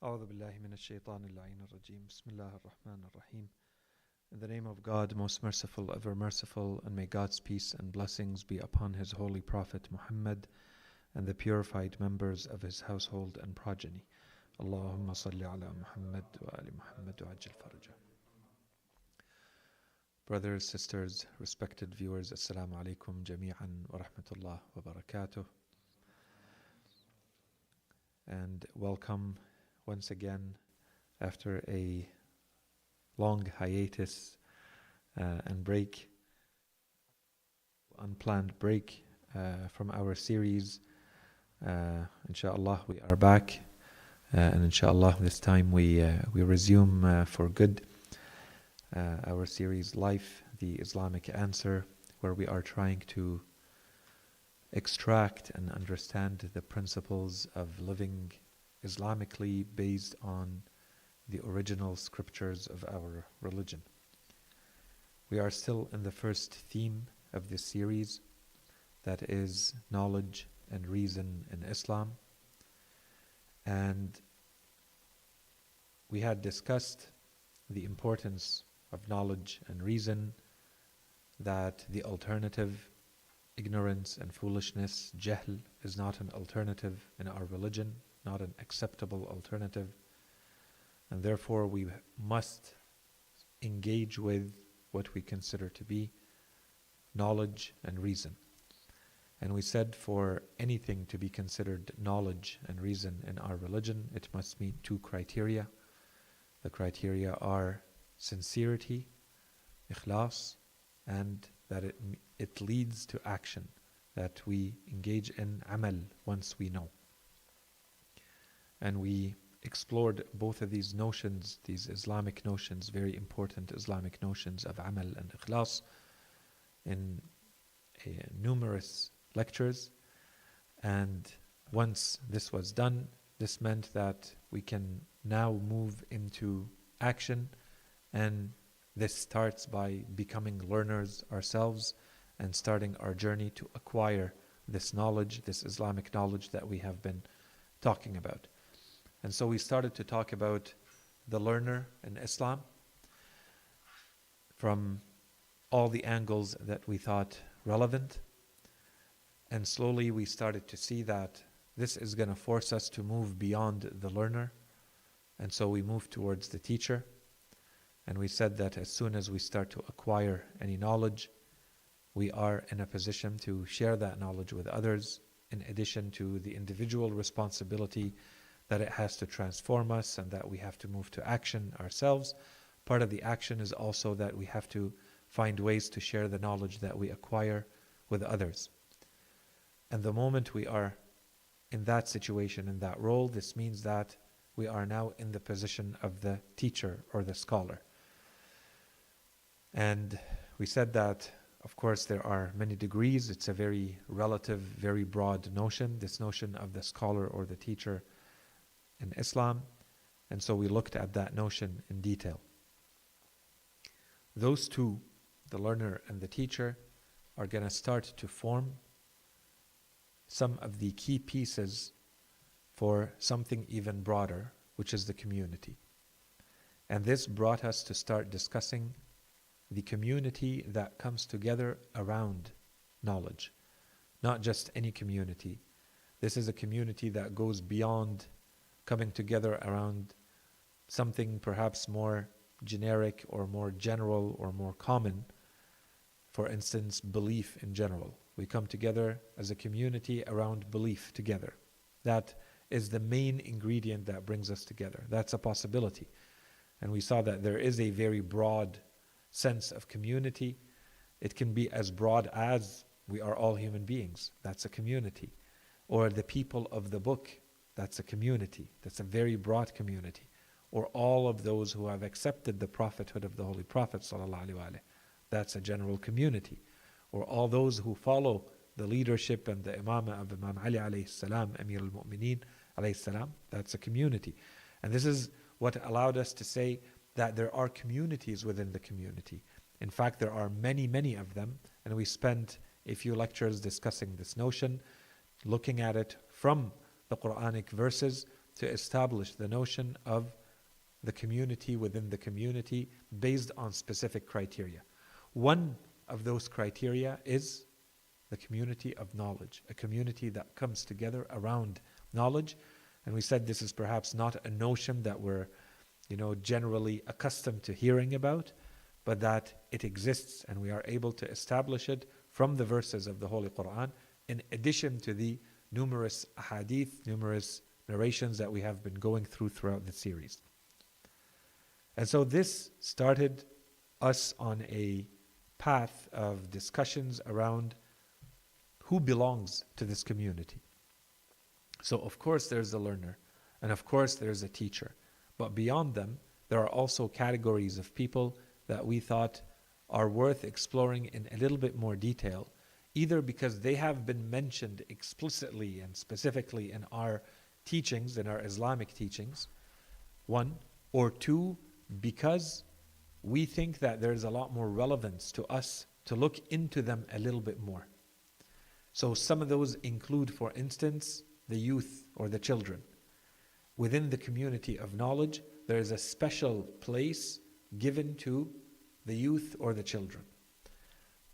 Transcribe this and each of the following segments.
أعوذ بالله من الشيطان اللعين الرجيم. بسم الله الرحمن الرحيم. In the name of God, most merciful, ever merciful, and may God's peace and blessings be upon His holy Prophet Muhammad and the purified members of his household and progeny. Allahumma salli ala Muhammad wa ali Muhammad wa ajil faraja. Brothers, sisters, respected viewers, Assalamu alaikum jami'an wa rahmatullah wa barakatuh. And welcome once again after a long hiatus and break, unplanned break from our series. Inshallah, we are back, and inshallah, this time we resume for good our series Life, the Islamic Answer, where we are trying to extract and understand the principles of living Islamically based on the original scriptures of our religion. We are still in the first theme of this series, that is knowledge and reason in Islam. And we had discussed the importance of knowledge and reason, that the alternative, ignorance and foolishness, jahl, is not an alternative in our religion, not an acceptable alternative. And therefore we must engage with what we consider to be knowledge and reason. And we said for anything to be considered knowledge and reason in our religion, it must meet two criteria. The criteria are sincerity, ikhlas, and that it leads to action, that we engage in amal once we know. And we explored both of these notions, these Islamic notions, very important Islamic notions of amal and ikhlas, in numerous lectures. And once this was done, this meant that we can now move into action, and this starts by becoming learners ourselves and starting our journey to acquire this knowledge, this Islamic knowledge that we have been talking about. And so we started to talk about the learner in Islam from all the angles that we thought relevant. And slowly we started to see that this is going to force us to move beyond the learner. And so we moved towards the teacher. And we said that as soon as we start to acquire any knowledge, we are in a position to share that knowledge with others, in addition to the individual responsibility that it has to transform us and that we have to move to action ourselves. Part of the action is also that we have to find ways to share the knowledge that we acquire with others. And the moment we are in that situation, in that role, this means that we are now in the position of the teacher or the scholar. And we said that, of course, there are many degrees. It's a very relative, very broad notion, this notion of the scholar or the teacher in Islam. And so we looked at that notion in detail. Those two, the learner and the teacher, are going to start to form some of the key pieces for something even broader, which is the community. And this brought us to start discussing the community that comes together around knowledge. Not just any community. This is a community that goes beyond coming together around something perhaps more generic or more general or more common. For instance, belief in general. We come together as a community around belief together. That is the main ingredient that brings us together. That's a possibility. And we saw that there is a very broad sense of community. It can be as broad as we are all human beings. That's a community. Or the people of the book. That's a community. That's a very broad community. Or all of those who have accepted the prophethood of the Holy Prophet ﷺ. That's a general community. Or all those who follow the leadership and the imamah of Imam Ali alayhi salam, Amir al-Mu'mineen alayhi salam. That's a community. And this is what allowed us to say that there are communities within the community. In fact, there are many, many of them. And we spent a few lectures discussing this notion, looking at it from the Quranic verses to establish the notion of the community within the community based on specific criteria. One of those criteria is the community of knowledge, a community that comes together around knowledge. And we said this is perhaps not a notion that we're, generally accustomed to hearing about, but that it exists and we are able to establish it from the verses of the Holy Quran, in addition to the numerous ahadith, numerous narrations that we have been going throughout the series. And so this started us on a path of discussions around who belongs to this community. So of course there's a learner, and of course there's a teacher. But beyond them, there are also categories of people that we thought are worth exploring in a little bit more detail, either because they have been mentioned explicitly and specifically in our teachings, in our Islamic teachings, one, or two, because we think that there's a lot more relevance to us to look into them a little bit more. So some of those include, for instance, the youth or the children. Within the community of knowledge, there is a special place given to the youth or the children.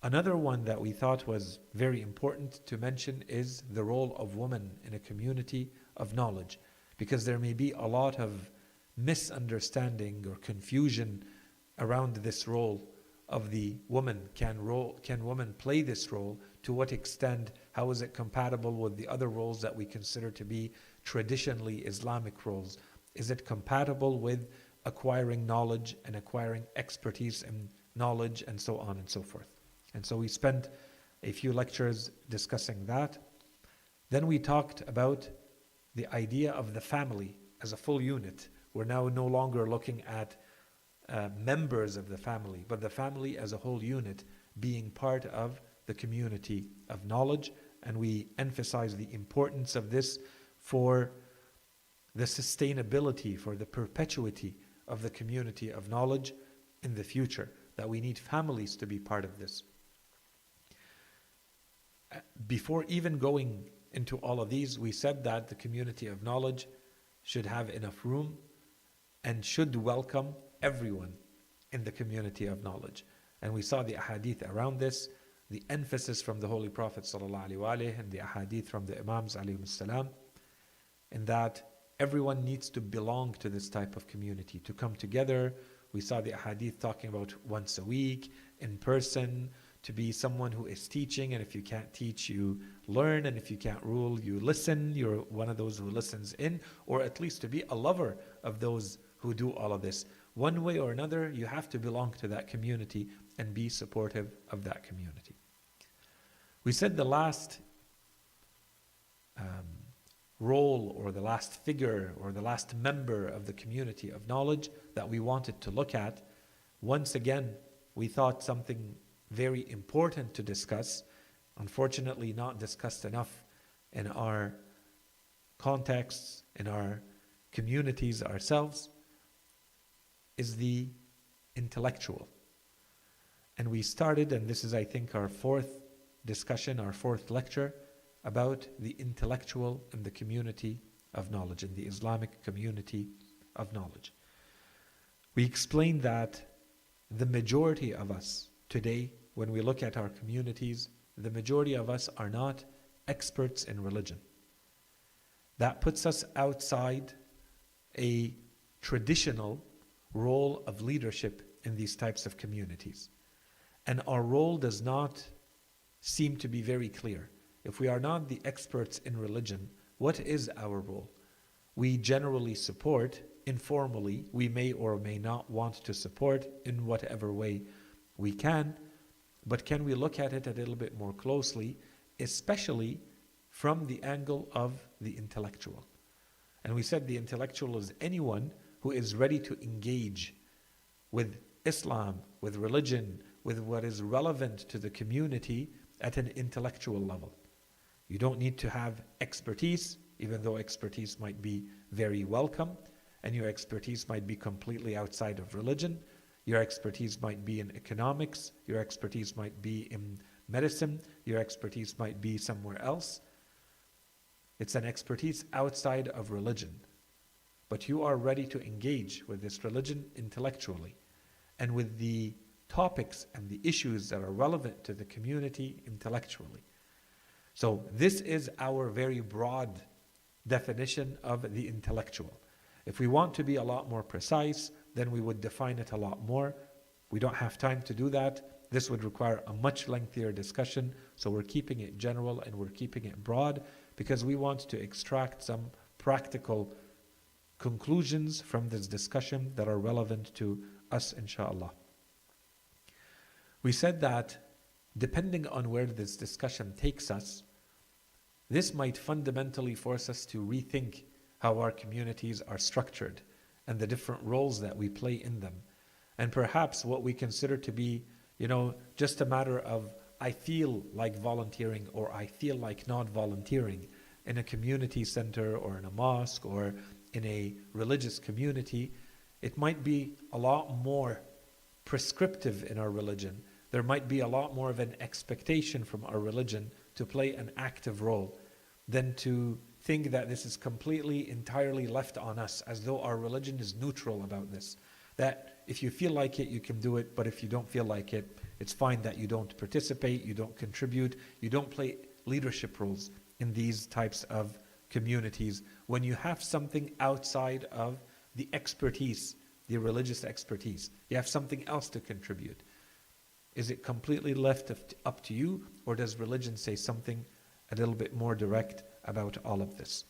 Another one that we thought was very important to mention is the role of women in a community of knowledge, because there may be a lot of misunderstanding or confusion around this role of the woman. Can women play this role? To what extent? How is it compatible with the other roles that we consider to be traditionally Islamic roles? Is it compatible with acquiring knowledge and acquiring expertise and knowledge, and so on and so forth? And so we spent a few lectures discussing that. Then we talked about the idea of the family as a full unit. We're now no longer looking at members of the family, but the family as a whole unit being part of the community of knowledge. And we emphasize the importance of this for the sustainability, for the perpetuity of the community of knowledge in the future, that we need families to be part of this. Before even going into all of these, we said that the community of knowledge should have enough room and should welcome everyone in the community of knowledge. And we saw the ahadith around this, the emphasis from the Holy Prophet ﷺ and the ahadith from the Imams ﷺ, in that everyone needs to belong to this type of community, to come together. We saw the ahadith talking about once a week, in person, to be someone who is teaching, and if you can't teach, you learn, and if you can't rule, you listen. You're one of those who listens in, or at least to be a lover of those who do all of this. One way or another, you have to belong to that community and be supportive of that community. We said the last role, or the last figure, or the last member of the community of knowledge that we wanted to look at, once again, we thought something very important to discuss, unfortunately not discussed enough in our contexts, in our communities ourselves, is the intellectual. And we started, and this is, I think, our fourth discussion, our fourth lecture, about the intellectual in the community of knowledge, in the Islamic community of knowledge. We explained that the majority of us today, when we look at our communities, the majority of us are not experts in religion. That puts us outside a traditional role of leadership in these types of communities. And our role does not seem to be very clear. If we are not the experts in religion, what is our role? We generally support informally. We may or may not want to support in whatever way we can, but can we look at it a little bit more closely, especially from the angle of the intellectual? And we said the intellectual is anyone who is ready to engage with Islam, with religion, with what is relevant to the community at an intellectual level. You don't need to have expertise, even though expertise might be very welcome, and your expertise might be completely outside of religion. Your expertise might be in economics, your expertise might be in medicine, your expertise might be somewhere else. It's an expertise outside of religion. but you are ready to engage with this religion intellectually and with the topics and the issues that are relevant to the community intellectually. So this is our very broad definition of the intellectual. If we want to be a lot more precise, then we would define it a lot more. We don't have time to do that. This would require a much lengthier discussion, so we're keeping it general and we're keeping it broad because we want to extract some practical conclusions from this discussion that are relevant to us, inshallah. We said that depending on where this discussion takes us, this might fundamentally force us to rethink how our communities are structured and the different roles that we play in them. And perhaps what we consider to be, just a matter of I feel like volunteering or I feel like not volunteering in a community center or in a mosque or in a religious community, it might be a lot more prescriptive in our religion. There might be a lot more of an expectation from our religion to play an active role than to think that this is completely, entirely left on us, as though our religion is neutral about this. That if you feel like it, you can do it, but if you don't feel like it, it's fine that you don't participate, you don't contribute, you don't play leadership roles in these types of communities when you have something outside of the expertise, the religious expertise. You have something else to contribute. Is it completely left up to you, or does religion say something a little bit more direct about all of this?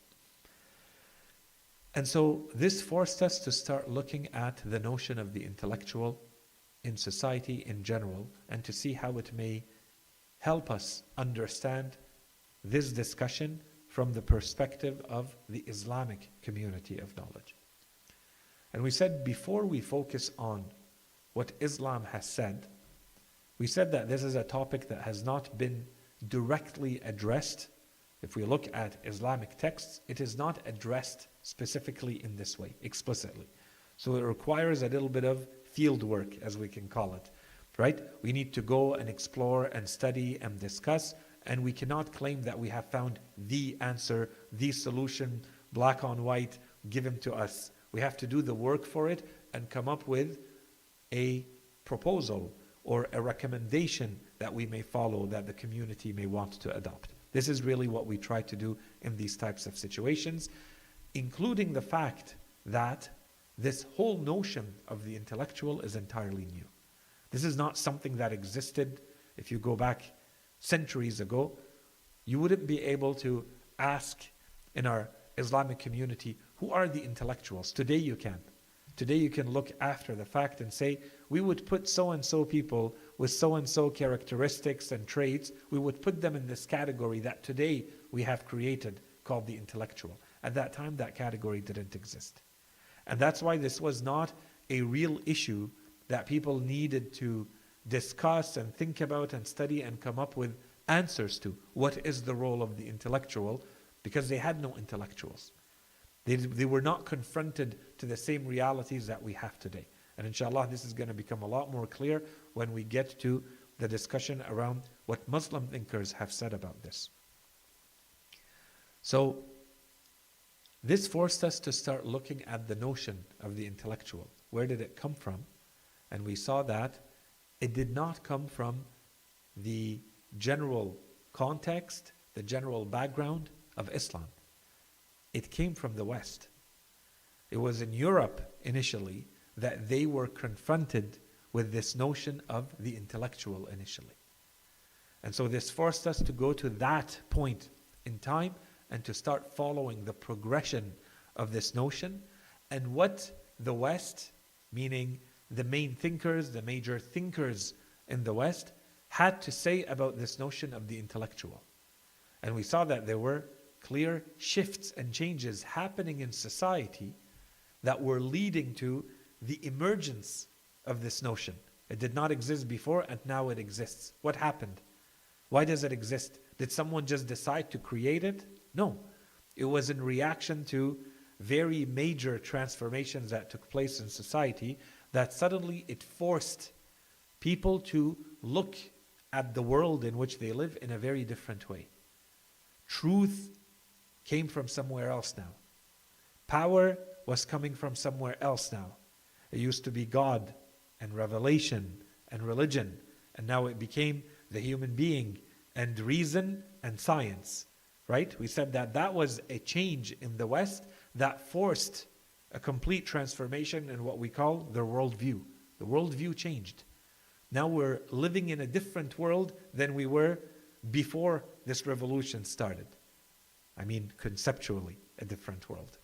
And so this forced us to start looking at the notion of the intellectual in society in general and to see how it may help us understand this discussion from the perspective of the Islamic community of knowledge. And we said before we focus on what Islam has said, we said that this is a topic that has not been directly addressed. If we look at Islamic texts, it is not addressed specifically in this way, explicitly. So it requires a little bit of field work, as we can call it, right? We need to go and explore and study and discuss, and we cannot claim that we have found the answer, the solution, black on white, given to us. We have to do the work for it and come up with a proposal or a recommendation that we may follow, that the community may want to adopt. This is really what we try to do in these types of situations, including the fact that this whole notion of the intellectual is entirely new. This is not something that existed. If you go back centuries ago, you wouldn't be able to ask in our Islamic community, who are the intellectuals? Today you can. Today you can look after the fact and say, we would put so-and-so people with so-and-so characteristics and traits, we would put them in this category that today we have created called the intellectual. At that time, that category didn't exist. And that's why this was not a real issue that people needed to discuss and think about and study and come up with answers to. What is the role of the intellectual? Because they had no intellectuals. They were not confronted to the same realities that we have today. And inshallah, this is going to become a lot more clear when we get to the discussion around what Muslim thinkers have said about this. So, this forced us to start looking at the notion of the intellectual. Where did it come from? And we saw that it did not come from the general context, the general background of Islam. It came from the West. It was in Europe initially that they were confronted with this notion of the intellectual initially. And so this forced us to go to that point in time and to start following the progression of this notion and what the West, meaning the main thinkers, the major thinkers in the West, had to say about this notion of the intellectual. And we saw that there were clear shifts and changes happening in society that were leading to the emergence of this notion. It did not exist before and now it exists. What happened? Why does it exist? Did someone just decide to create it? No. It was in reaction to very major transformations that took place in society that suddenly it forced people to look at the world in which they live in a very different way. Truth came from somewhere else now. Power was coming from somewhere else now. It used to be God and revelation and religion, and now it became the human being and reason and science, right? We said that that was a change in the West that forced a complete transformation in what we call the worldview. The worldview changed. Now we're living in a different world than we were before this revolution started. I mean, conceptually, a different world.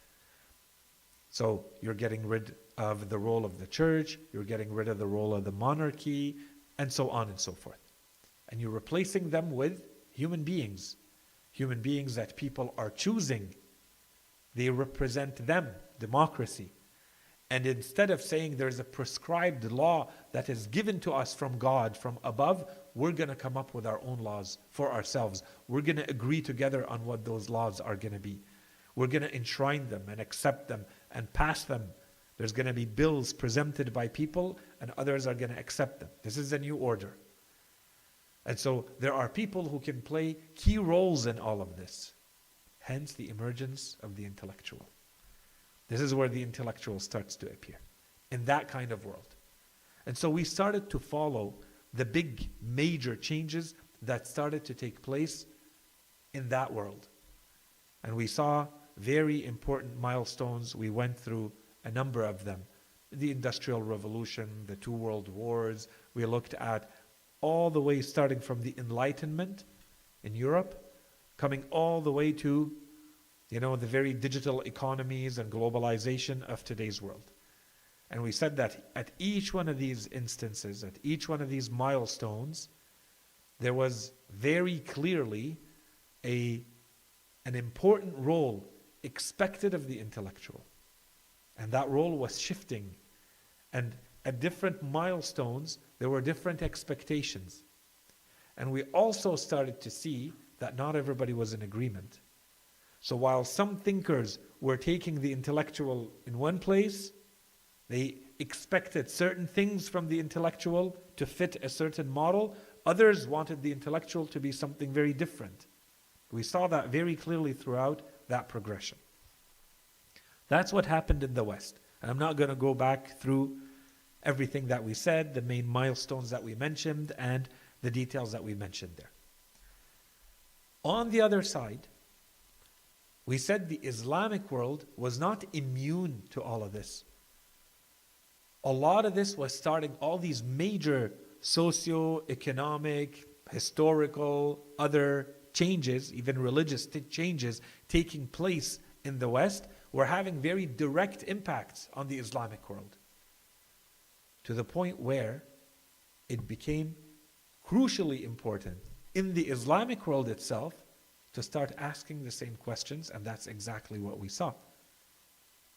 So you're getting rid of the role of the church, you're getting rid of the role of the monarchy, and so on and so forth. And you're replacing them with human beings that people are choosing. They represent them, democracy. And instead of saying there's a prescribed law that is given to us from God, from above, we're going to come up with our own laws for ourselves. We're going to agree together on what those laws are going to be. We're going to enshrine them and accept them and pass them. There's going to be bills presented by people and others are going to accept them. This is a new order. And so there are people who can play key roles in all of this. Hence the emergence of the intellectual. This is where the intellectual starts to appear, in that kind of world. And so we started to follow the big major changes that started to take place in that world. And we saw very important milestones. We went through a number of them. The Industrial Revolution, the two world wars. We looked at all the way starting from the Enlightenment in Europe, coming all the way to the very digital economies and globalization of today's world. And we said that at each one of these instances, at each one of these milestones, there was very clearly an important role expected of the intellectual. And that role was shifting. And at different milestones, there were different expectations. And we also started to see that not everybody was in agreement. So while some thinkers were taking the intellectual in one place, they expected certain things from the intellectual to fit a certain model. Others wanted the intellectual to be something very different. We saw that very clearly throughout that progression. That's what happened in the West. And I'm not going to go back through everything that we said, the main milestones that we mentioned, and the details that we mentioned there. On the other side, we said the Islamic world was not immune to all of this. A lot of this was starting, all these major socio-economic, historical, other changes, even religious changes taking place in the West, were having very direct impacts on the Islamic world. To the point where it became crucially important in the Islamic world itself to start asking the same questions, and that's exactly what we saw.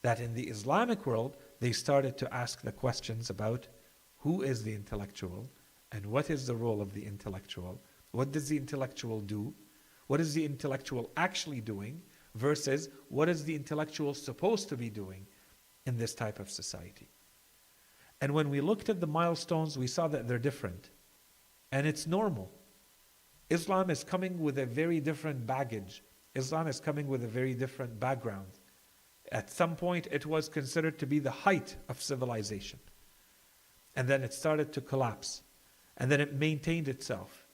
That in the Islamic world, they started to ask the questions about who is the intellectual and what is the role of the intellectual, what does the intellectual do, what is the intellectual actually doing, versus what is the intellectual supposed to be doing in this type of society. And when we looked at the milestones, we saw that they're different. And it's normal. Islam is coming with a very different baggage. Islam is coming with a very different background. At some point, it was considered to be the height of civilization. And then it started to collapse. And then it maintained itself.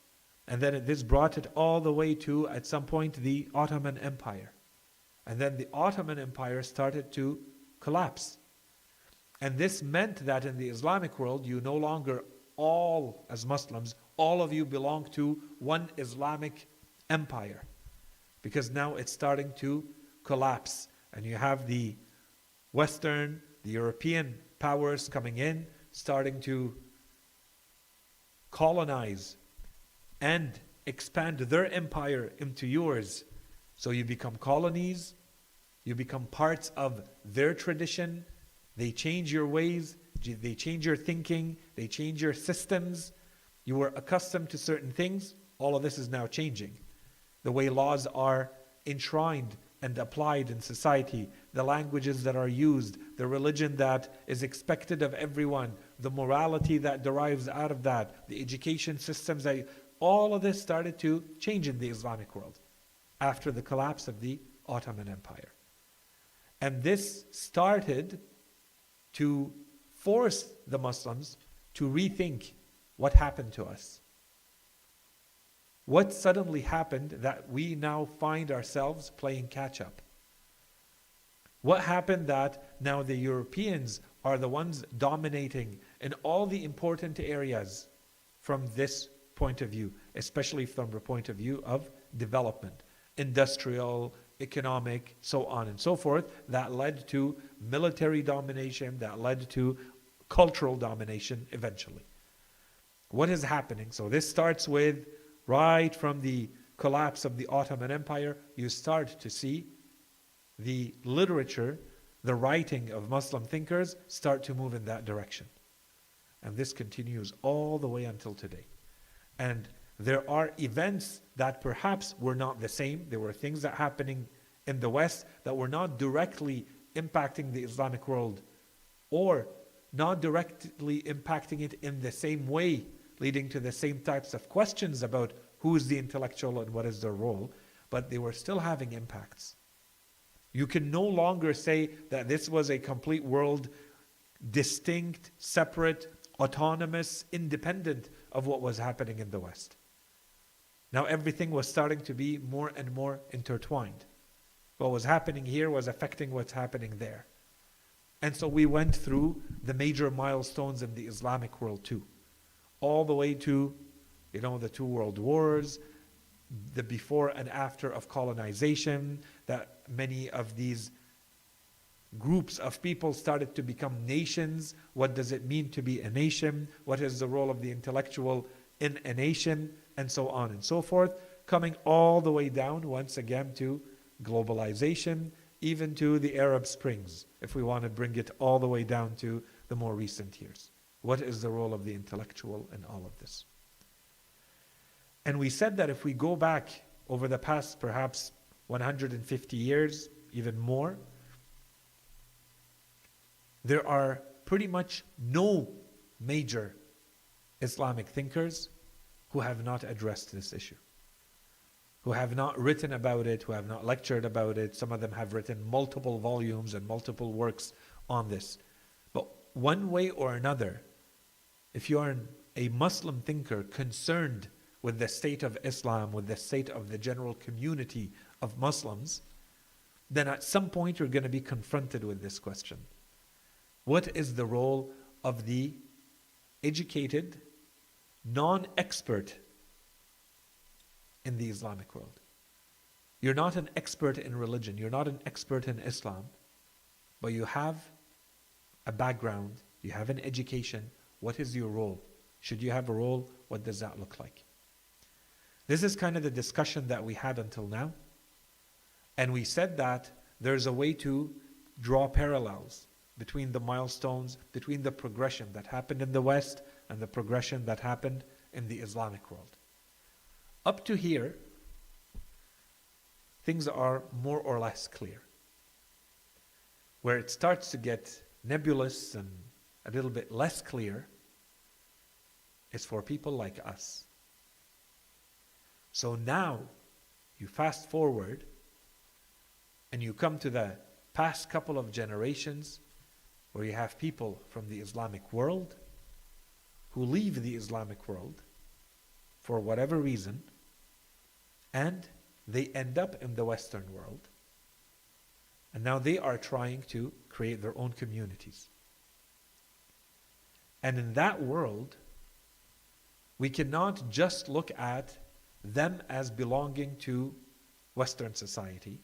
And then this brought it all the way to, at some point, the Ottoman Empire. And then the Ottoman Empire started to collapse. And this meant that in the Islamic world, you no longer all, as Muslims, all of you belong to one Islamic empire. Because now it's starting to collapse. And you have the Western, the European powers coming in, starting to colonize and expand their empire into yours. So you become colonies, you become parts of their tradition, they change your ways, they change your thinking, they change your systems. You were accustomed to certain things, all of this is now changing. The way laws are enshrined and applied in society, the languages that are used, the religion that is expected of everyone, the morality that derives out of that, the education systems, all of this started to change in the Islamic world after the collapse of the Ottoman Empire. And this started to force the Muslims to rethink what happened to us. What suddenly happened that we now find ourselves playing catch up? What happened that now the Europeans are the ones dominating in all the important areas from this point of view, especially from the point of view of development, industrial, economic, so on and so forth, that led to military domination, that led to cultural domination eventually. What is happening? So this starts with, right from the collapse of the Ottoman Empire, you start to see the literature, the writing of Muslim thinkers start to move in that direction. And this continues all the way until today. And there are events that perhaps were not the same. There were things that happening in the West that were not directly impacting the Islamic world, or not directly impacting it in the same way, leading to the same types of questions about who is the intellectual and what is their role, but they were still having impacts. You can no longer say that this was a complete world, distinct, separate, autonomous, independent of what was happening in the West. Now everything was starting to be more and more intertwined. What was happening here was affecting what's happening there. And so we went through the major milestones in the Islamic world too. All the way to, the 2 world wars, the before and after of colonization, that many of these groups of people started to become nations. What does it mean to be a nation? What is the role of the intellectual in a nation? And so on and so forth, coming all the way down once again to globalization, even to the Arab Springs, if we want to bring it all the way down to the more recent years. What is the role of the intellectual in all of this? And we said that if we go back over the past perhaps 150 years, even more, there are pretty much no major Islamic thinkers who have not addressed this issue, who have not written about it, who have not lectured about it. Some of them have written multiple volumes and multiple works on this. But one way or another, if you are a Muslim thinker concerned with the state of Islam, with the state of the general community of Muslims, then at some point you're going to be confronted with this question. What is the role of the educated, non-expert in the Islamic world? You're not an expert in religion, you're not an expert in Islam, but you have a background, you have an education. What is your role? Should you have a role? What does that look like? This is kind of the discussion that we had until now. And we said that there's a way to draw parallels between the milestones, between the progression that happened in the West and the progression that happened in the Islamic world. Up to here, things are more or less clear. Where it starts to get nebulous and a little bit less clear is for people like us. So now, you fast forward and you come to the past couple of generations where you have people from the Islamic world who leave the Islamic world for whatever reason, and they end up in the Western world. And now they are trying to create their own communities. And in that world, we cannot just look at them as belonging to Western society,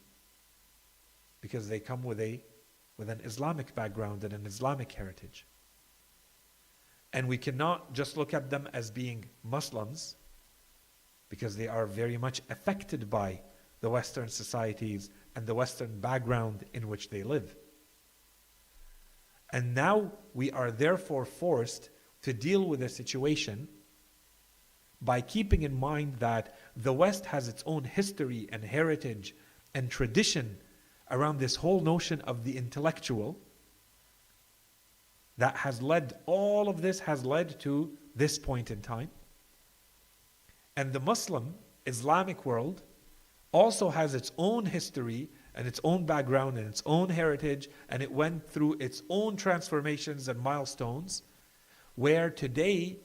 because they come with an Islamic background and an Islamic heritage. And we cannot just look at them as being Muslims, because they are very much affected by the Western societies and the Western background in which they live. And now we are therefore forced to deal with a situation by keeping in mind that the West has its own history and heritage and tradition around this whole notion of the intellectual that has led, all of this has led to this point in time. And the Muslim Islamic world also has its own history and its own background and its own heritage, and it went through its own transformations and milestones, where today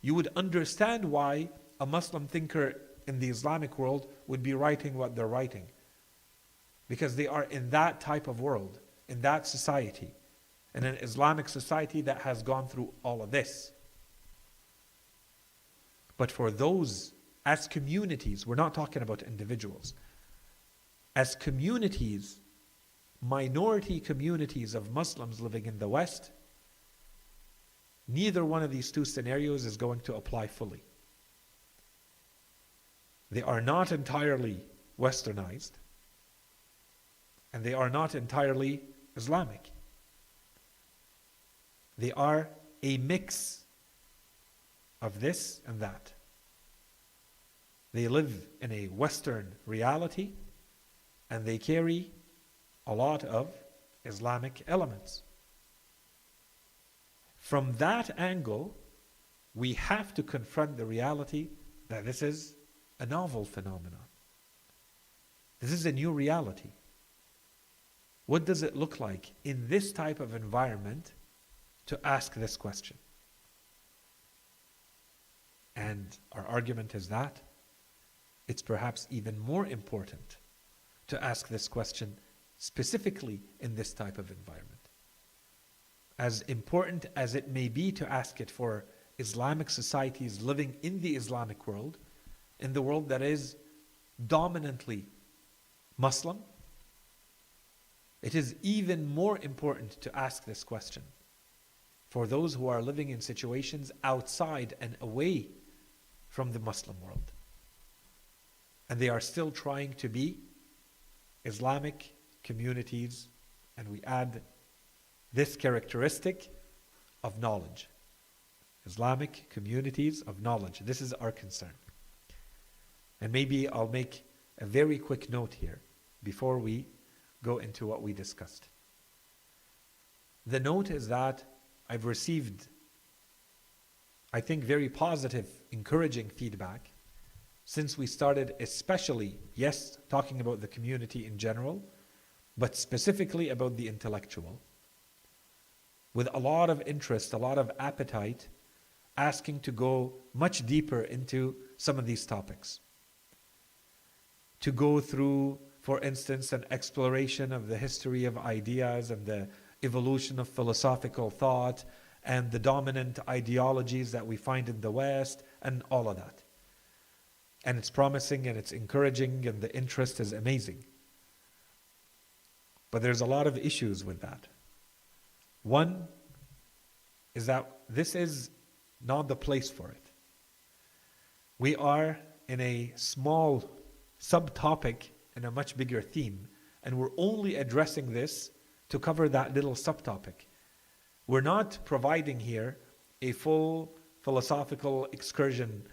you would understand why a Muslim thinker in the Islamic world would be writing what they're writing. Because they are in that type of world, in that society, in an Islamic society that has gone through all of this. But for those, as communities, we're not talking about individuals, as communities, minority communities of Muslims living in the West, neither one of these two scenarios is going to apply fully. They are not entirely Westernized, and they are not entirely Islamic. They are a mix of this and that. They live in a Western reality, and they carry a lot of Islamic elements. From that angle, we have to confront the reality that this is a novel phenomenon. This is a new reality. What does it look like in this type of environment to ask this question? And our argument is that it's perhaps even more important to ask this question specifically in this type of environment. As important as it may be to ask it for Islamic societies living in the Islamic world, in the world that is dominantly Muslim, it is even more important to ask this question for those who are living in situations outside and away from the Muslim world. And they are still trying to be Islamic communities, and we add this characteristic of knowledge. Islamic communities of knowledge. This is our concern. And maybe I'll make a very quick note here before we go into what we discussed. The note is that I've received, I think, very positive, encouraging feedback since we started, especially, yes, talking about the community in general, but specifically about the intellectual, with a lot of interest, a lot of appetite, asking to go much deeper into some of these topics. To go through, for instance, an exploration of the history of ideas and the evolution of philosophical thought and the dominant ideologies that we find in the West and all of that. And it's promising and it's encouraging and the interest is amazing. But there's a lot of issues with that. One is that this is not the place for it. We are in a small subtopic in a much bigger theme, and we're only addressing this to cover that little subtopic. We're not providing here a full philosophical excursion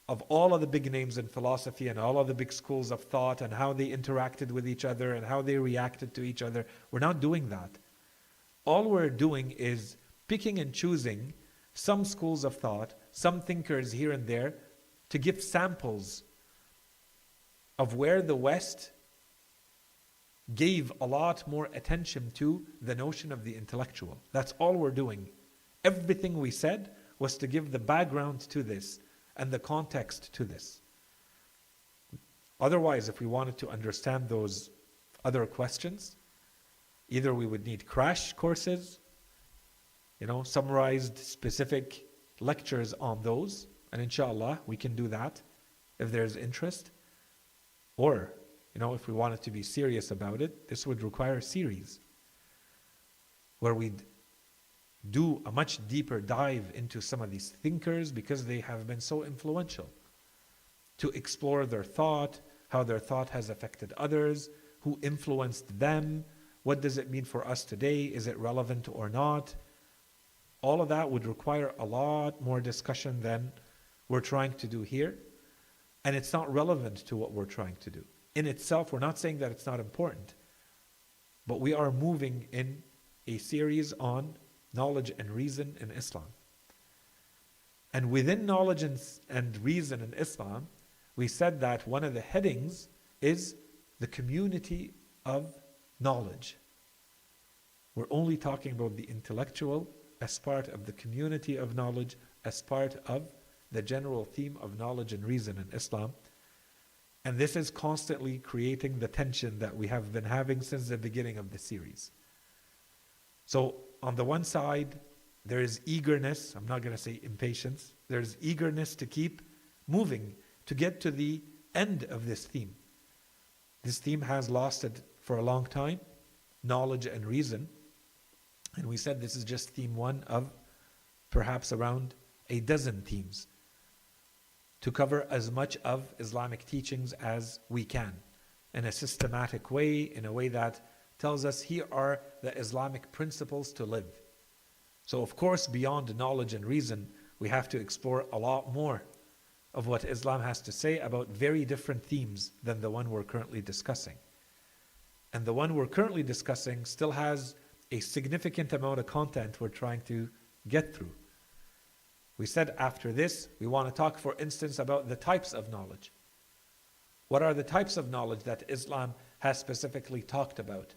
of all of the big names in philosophy and all of the big schools of thought and how they interacted with each other and how they reacted to each other. We're not doing that. All we're doing is picking and choosing some schools of thought, some thinkers here and there, to give samples of where the West gave a lot more attention to the notion of the intellectual. That's all we're doing. Everything we said was to give the background to this and the context to this. Otherwise, if we wanted to understand those other questions, either we would need crash courses, summarized specific lectures on those, and inshallah we can do that if there's interest. Or, if we wanted to be serious about it, this would require a series where we'd do a much deeper dive into some of these thinkers because they have been so influential, to explore their thought, how their thought has affected others, who influenced them, what does it mean for us today, is it relevant or not? All of that would require a lot more discussion than we're trying to do here, and it's not relevant to what we're trying to do. In itself, we're not saying that it's not important, but we are moving in a series on knowledge and reason in Islam. And within knowledge and reason in Islam, we said that one of the headings is the community of knowledge. We're only talking about the intellectual as part of the community of knowledge, as part of the general theme of knowledge and reason in Islam. And this is constantly creating the tension that we have been having since the beginning of the series. So on the one side, there is eagerness, I'm not going to say impatience, there's eagerness to keep moving, to get to the end of this theme. This theme has lasted for a long time, knowledge and reason. And we said this is just theme one of perhaps around a dozen themes, to cover as much of Islamic teachings as we can in a systematic way, in a way that tells us here are the Islamic principles to live. So of course, beyond knowledge and reason, we have to explore a lot more of what Islam has to say about very different themes than the one we're currently discussing. And the one we're currently discussing still has a significant amount of content we're trying to get through. We said after this, we want to talk, for instance, about the types of knowledge. What are the types of knowledge that Islam has specifically talked about?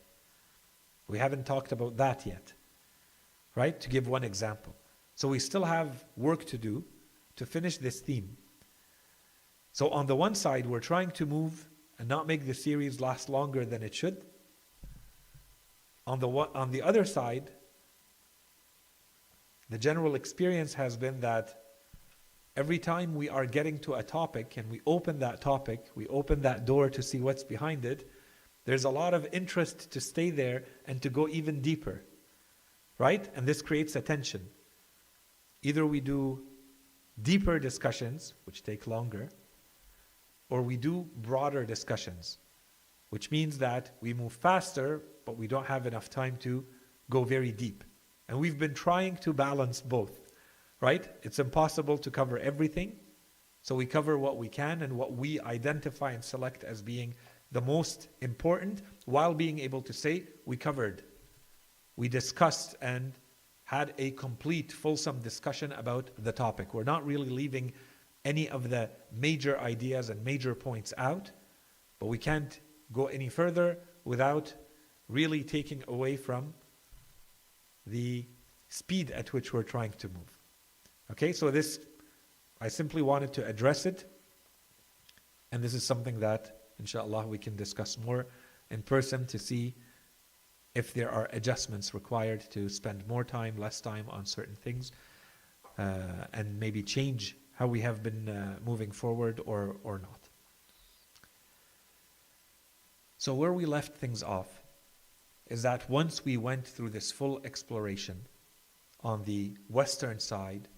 We haven't talked about that yet, right? To give one example. So we still have work to do to finish this theme. So on the one side, we're trying to move and not make the series last longer than it should. On the other side, the general experience has been that every time we are getting to a topic and we open that topic, we open that door to see what's behind it, there's a lot of interest to stay there and to go even deeper, right? And this creates a tension. Either we do deeper discussions, which take longer, or we do broader discussions, which means that we move faster, but we don't have enough time to go very deep. And we've been trying to balance both, right? It's impossible to cover everything, so we cover what we can and what we identify and select as being the most important, while being able to say we covered, we discussed and had a complete, fulsome discussion about the topic. We're not really leaving any of the major ideas and major points out, but we can't go any further without really taking away from the speed at which we're trying to move. Okay, so this, I simply wanted to address it, and this is something that inshallah we can discuss more in person to see if there are adjustments required to spend more time, less time on certain things, and maybe change how we have been moving forward or not. So where we left things off is that once we went through this full exploration on the Western side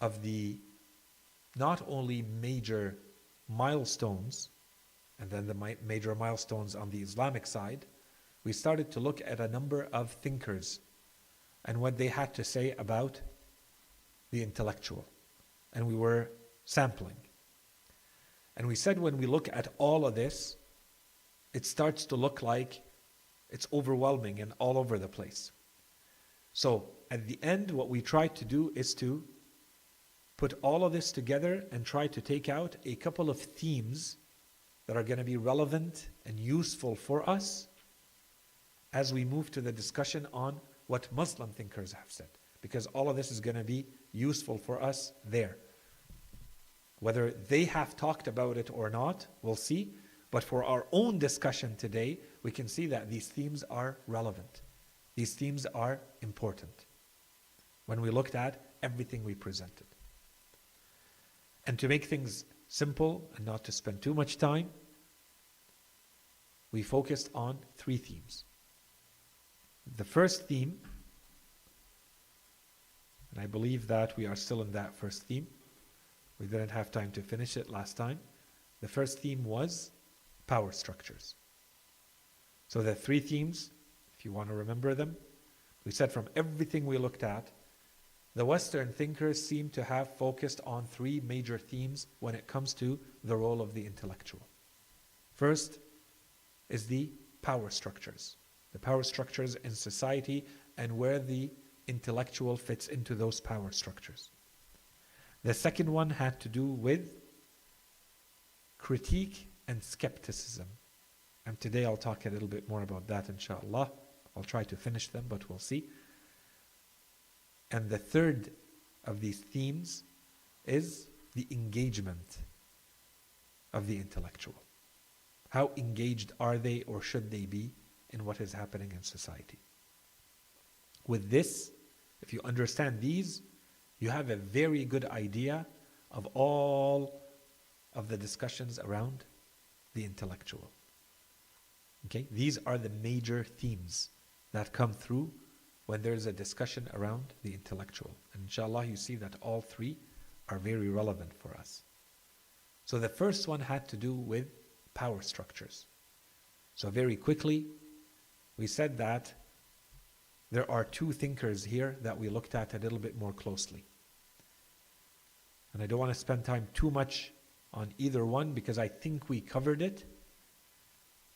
of the not only major milestones, and then the major milestones on the Islamic side, we started to look at a number of thinkers and what they had to say about the intellectual. And we were sampling. And we said when we look at all of this, it starts to look like it's overwhelming and all over the place. So at the end, what we try to do is to put all of this together and try to take out a couple of themes that are going to be relevant and useful for us as we move to the discussion on what Muslim thinkers have said. Because all of this is going to be useful for us there. Whether they have talked about it or not, we'll see. But for our own discussion today, we can see that these themes are relevant. These themes are important when we looked at everything we presented. And to make things simple and not to spend too much time, we focused on 3 themes. The first theme, and I believe that we are still in that first theme. We didn't have time to finish it last time. The first theme was power structures. So the 3 themes, if you want to remember them, we said from everything we looked at, the Western thinkers seem to have focused on 3 major themes when it comes to the role of the intellectual. First is the power structures in society and where the intellectual fits into those power structures. The second one had to do with critique and skepticism And today I'll talk a little bit more about that, inshallah. I'll try to finish them, but we'll see. And the third of these themes is the engagement of the intellectual. How engaged are they, or should they be, in what is happening in society? With this, if you understand these, you have a very good idea of all of the discussions around the intellectual. Okay? These are the major themes that come through when there's a discussion around the intellectual. And inshallah, you see that all three are very relevant for us. So the first one had to do with power structures. So very quickly, we said that there are two thinkers here that we looked at a little bit more closely. And I don't want to spend time too much on either one because I think we covered it.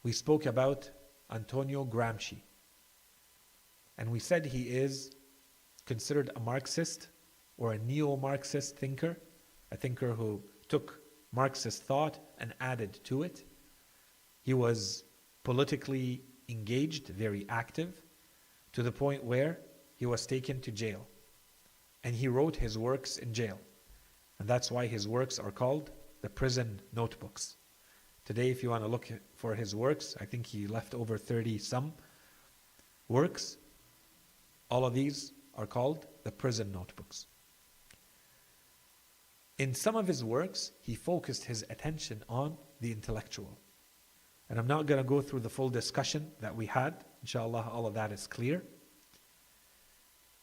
We spoke about Antonio Gramsci. And we said he is considered a Marxist or a neo-Marxist thinker, a thinker who took Marxist thought and added to it. He was politically engaged, very active, to the point where he was taken to jail. And he wrote his works in jail. And that's why his works are called the prison notebooks. Today, if you want to look for his works, I think he left over 30-some works. All of these are called the prison notebooks. In some of his works, he focused his attention on the intellectual. And I'm not going to go through the full discussion that we had. Inshallah, all of that is clear.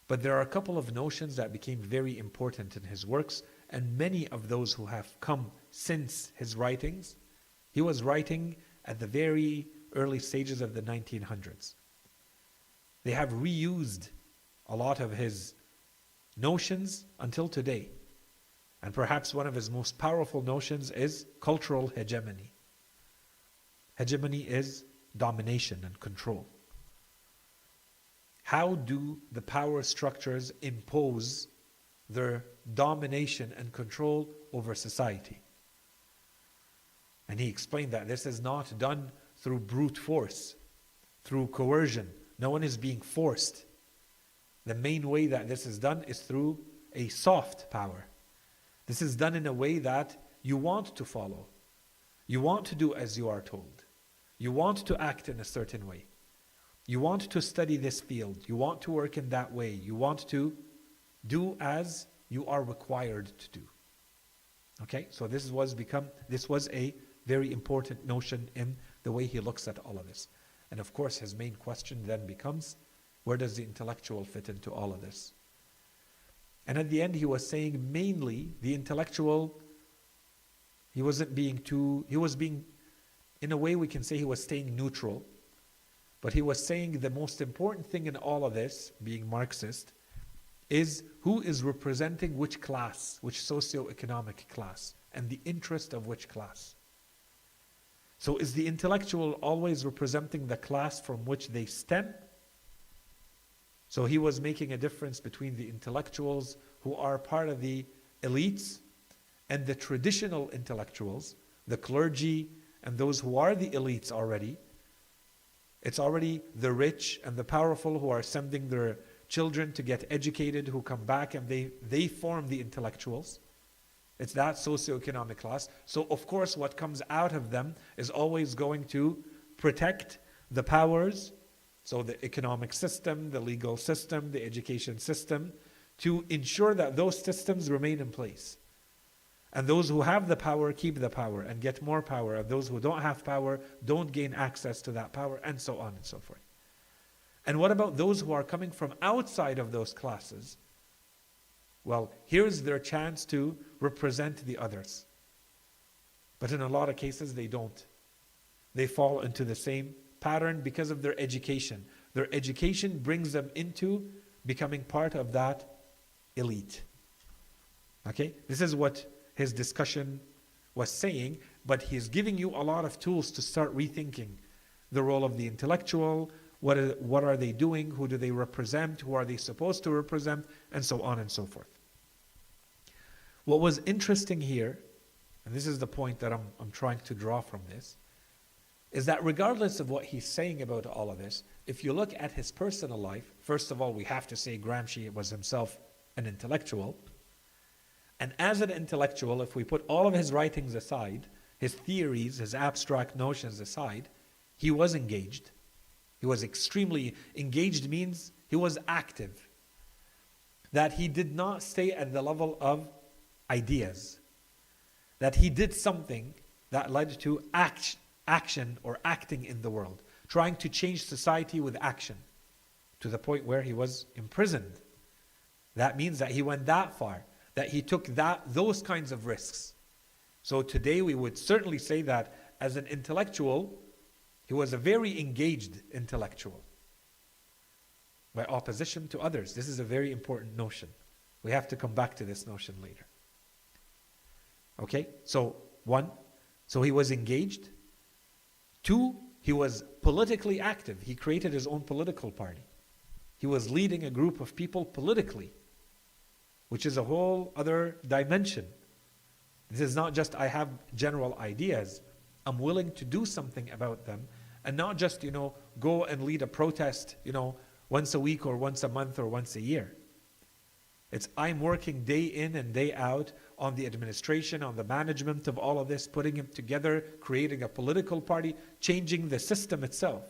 But there are a couple of notions that became very important in his works, and many of those who have come since his writings. He was writing at the very early stages of the 1900s. They have reused a lot of his notions until today. And perhaps one of his most powerful notions is cultural hegemony. Hegemony is domination and control. How do the power structures impose their domination and control over society? And he explained that this is not done through brute force, through coercion. No one is being forced. The main way that this is done is through a soft power. This is done in a way that you want to follow. You want to do as you are told. You want to act in a certain way. You want to study this field. You want to work in that way. You want to do as you are required to do. Okay? So this was a very important notion in the way he looks at all of this. And of course, his main question then becomes, where does the intellectual fit into all of this? And at the end, he was saying mainly the intellectual, he was being, in a way we can say he was staying neutral. But he was saying the most important thing in all of this, being Marxist, is who is representing which class, which socio-economic class, and the interest of which class. So is the intellectual always representing the class from which they stem? So he was making a difference between the intellectuals who are part of the elites and the traditional intellectuals, the clergy and those who are the elites already. It's already the rich and the powerful who are sending their children to get educated, who come back and they form the intellectuals. It's that socioeconomic class. So of course what comes out of them is always going to protect the powers, so the economic system, the legal system, the education system, to ensure that those systems remain in place. And those who have the power keep the power and get more power, and those who don't have power don't gain access to that power, and so on and so forth. And what about those who are coming from outside of those classes? Well, here's their chance to represent the others. But in a lot of cases, they don't. They fall into the same pattern because of their education. Their education brings them into becoming part of that elite. Okay? This is what his discussion was saying, but he's giving you a lot of tools to start rethinking the role of the intellectual. What are they doing? Who do they represent? Who are they supposed to represent? And so on and so forth. What was interesting here, and this is the point that I'm trying to draw from this, is that regardless of what he's saying about all of this, if you look at his personal life, first of all, we have to say Gramsci was himself an intellectual. And as an intellectual, if we put all of his writings aside, his theories, his abstract notions aside, he was engaged. He was extremely engaged, means he was active. That he did not stay at the level of ideas. That he did something that led to action or acting in the world, trying to change society with action, to the point where he was imprisoned. That means that he went that far, that he took those kinds of risks. So today we would certainly say that as an intellectual, he was a very engaged intellectual, by opposition to others. This is a very important notion. We have to come back to this notion later. Okay, so 1, so he was engaged. 2, he was politically active. He created his own political party. He was leading a group of people politically, which is a whole other dimension. This is not just I have general ideas. I'm willing to do something about them, and not just, go and lead a protest, once a week or once a month or once a year. It's I'm working day in and day out on the administration, on the management of all of this, putting it together, creating a political party, changing the system itself.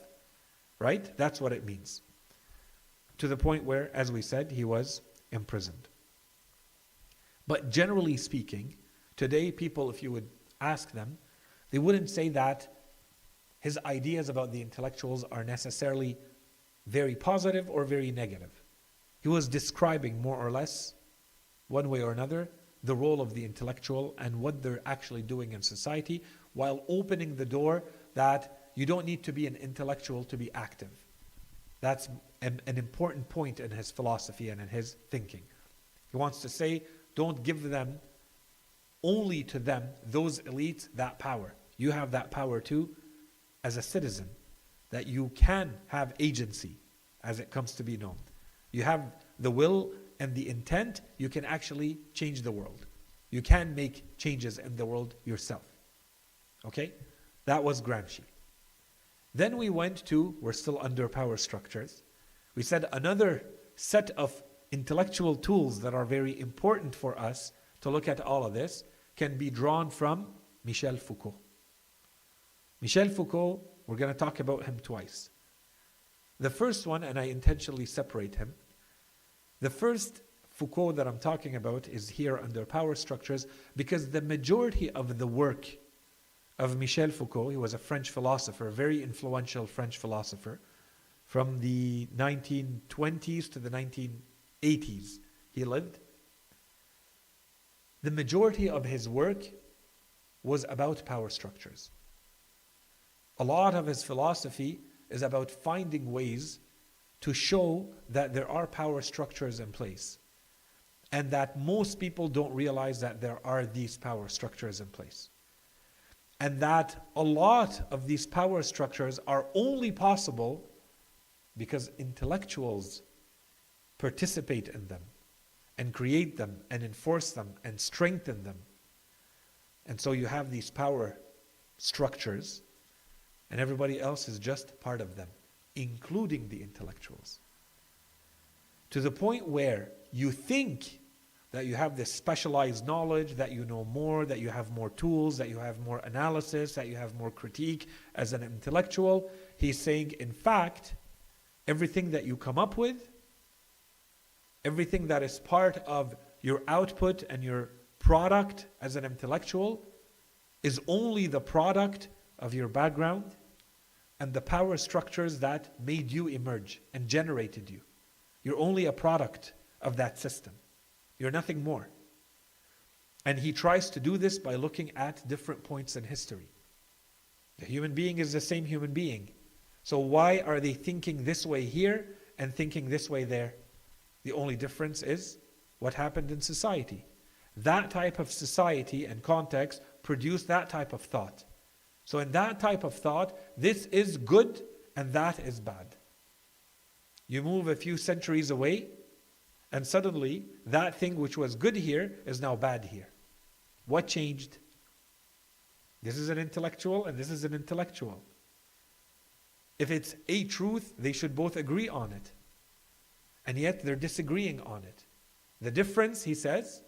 Right? That's what it means. To the point where, as we said, he was imprisoned. But generally speaking, today people, if you would ask them, they wouldn't say that his ideas about the intellectuals are necessarily very positive or very negative. He was describing more or less, one way or another, the role of the intellectual and what they're actually doing in society, while opening the door that you don't need to be an intellectual to be active. That's an important point in his philosophy and in his thinking. He wants to say, don't give them, only to them, those elites, that power. You have that power too, as a citizen, that you can have agency, as it comes to be known. You have the will and the intent, you can actually change the world. You can make changes in the world yourself. Okay? That was Gramsci. Then we went to, we're still under power structures. We said another set of intellectual tools that are very important for us to look at all of this can be drawn from Michel Foucault. Michel Foucault, we're going to talk about him twice. The first one, and I intentionally separate him, the first Foucault that I'm talking about is here under power structures, because the majority of the work of Michel Foucault, he was a French philosopher, very influential French philosopher, from the 1920s to the 1980s he lived. The majority of his work was about power structures. A lot of his philosophy is about finding ways to show that there are power structures in place, and that most people don't realize that there are these power structures in place. And that a lot of these power structures are only possible because intellectuals participate in them and create them and enforce them and strengthen them. And so you have these power structures, and everybody else is just part of them, including the intellectuals. To the point where you think that you have this specialized knowledge, that you know more, that you have more tools, that you have more analysis, that you have more critique as an intellectual. He's saying, in fact, everything that you come up with, everything that is part of your output and your product as an intellectual is only the product of your background and the power structures that made you emerge and generated you. You're only a product of that system. You're nothing more. And he tries to do this by looking at different points in history. The human being is the same human being. So why are they thinking this way here and thinking this way there? The only difference is what happened in society. That type of society and context produced that type of thought. So in that type of thought, this is good and that is bad. You move a few centuries away, and suddenly that thing which was good here is now bad here. What changed? This is an intellectual and this is an intellectual. If it's a truth, they should both agree on it. And yet they're disagreeing on it. The difference, he says,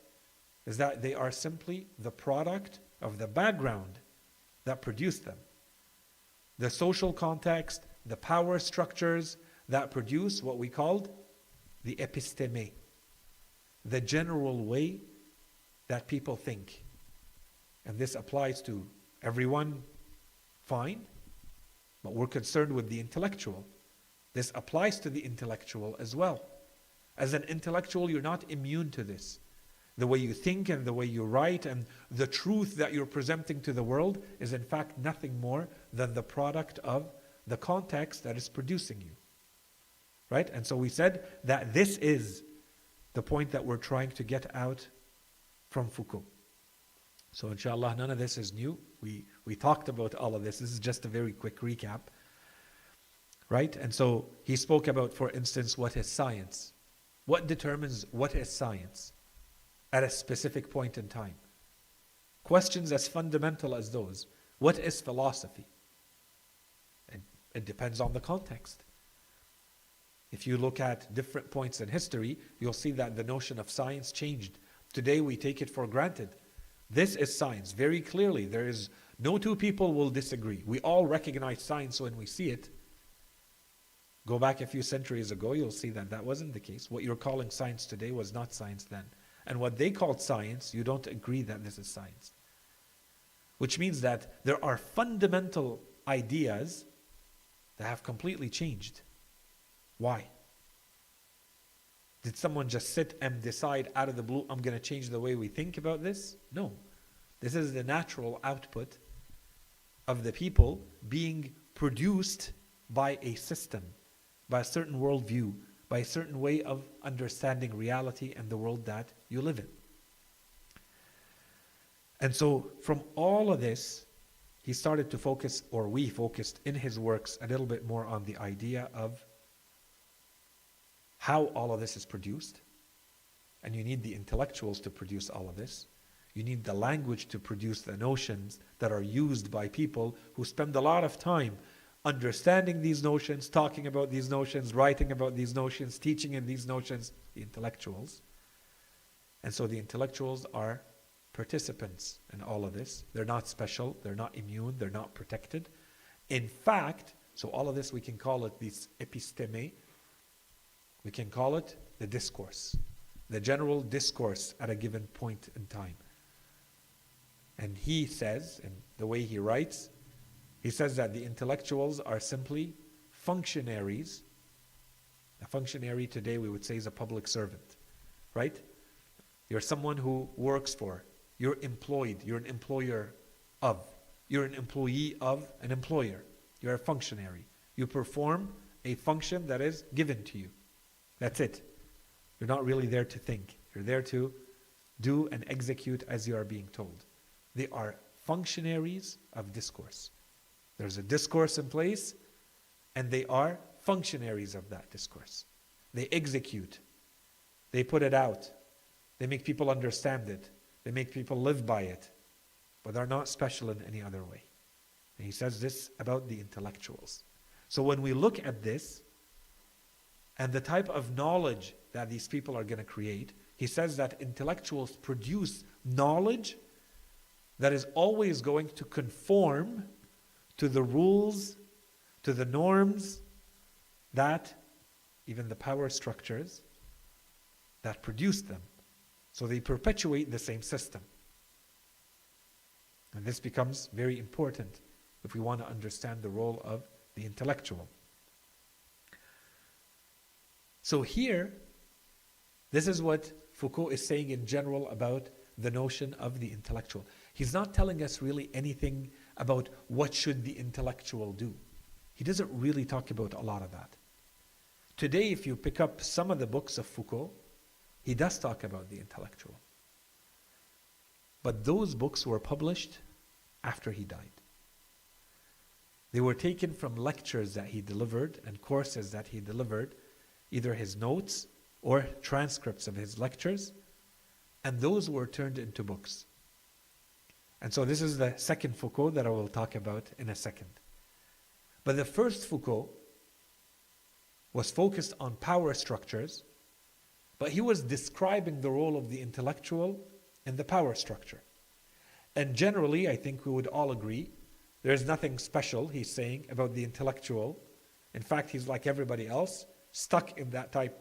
is that they are simply the product of the background that produced them. The social context, the power structures that produce what we called the episteme, the general way that people think. And this applies to everyone, fine, but we're concerned with the intellectual. This applies to the intellectual as well. As an intellectual, you're not immune to this. The way you think and the way you write and the truth that you're presenting to the world is in fact nothing more than the product of the context that is producing you. Right? And so we said that this is the point that we're trying to get out from Foucault. So inshallah, none of this is new. We talked about all of this. This is just a very quick recap. Right? And so he spoke about, for instance, what is science? What determines what is science at a specific point in time? Questions as fundamental as those. What is philosophy? It depends on the context. If you look at different points in history, you'll see that the notion of science changed. Today we take it for granted. This is science. Very clearly, there is no two people will disagree. We all recognize science when we see it. Go back a few centuries ago, you'll see that that wasn't the case. What you're calling science today was not science then. And what they called science, you don't agree that this is science. Which means that there are fundamental ideas that have completely changed. Why? Did someone just sit and decide out of the blue, I'm going to change the way we think about this? No. This is the natural output of the people being produced by a system, by a certain worldview, by a certain way of understanding reality and the world that you live in. And so from all of this, he started to focus, or we focused in his works a little bit more on the idea of how all of this is produced. And you need the intellectuals to produce all of this. You need the language to produce the notions that are used by people who spend a lot of time understanding these notions, talking about these notions, writing about these notions, teaching in these notions, the intellectuals. And so the intellectuals are participants in all of this. They're not special, they're not immune, they're not protected. In fact, so all of this we can call it this episteme, we can call it the discourse, the general discourse at a given point in time. And he says, in the way he writes, he says that the intellectuals are simply functionaries. A functionary today we would say is a public servant, right? You're someone who works for, you're employed, you're an employer of, you're an employee of an employer. You're a functionary. You perform a function that is given to you. That's it. You're not really there to think. You're there to do and execute as you are being told. They are functionaries of discourse. There's a discourse in place, and they are functionaries of that discourse. They execute. They put it out. They make people understand it. They make people live by it. But they're not special in any other way. And he says this about the intellectuals. So when we look at this, and the type of knowledge that these people are going to create, he says that intellectuals produce knowledge that is always going to conform to the rules, to the norms that even the power structures that produce them. So they perpetuate the same system. And this becomes very important if we want to understand the role of the intellectual. So here, this is what Foucault is saying in general about the notion of the intellectual. He's not telling us really anything about what should the intellectual do. He doesn't really talk about a lot of that. Today, if you pick up some of the books of Foucault, he does talk about the intellectual. But those books were published after he died. They were taken from lectures that he delivered and courses that he delivered, either his notes or transcripts of his lectures, and those were turned into books. And so this is the second Foucault that I will talk about in a second. But the first Foucault was focused on power structures, but he was describing the role of the intellectual in the power structure. And generally, I think we would all agree, there's nothing special, he's saying, about the intellectual. In fact, he's like everybody else, stuck in that type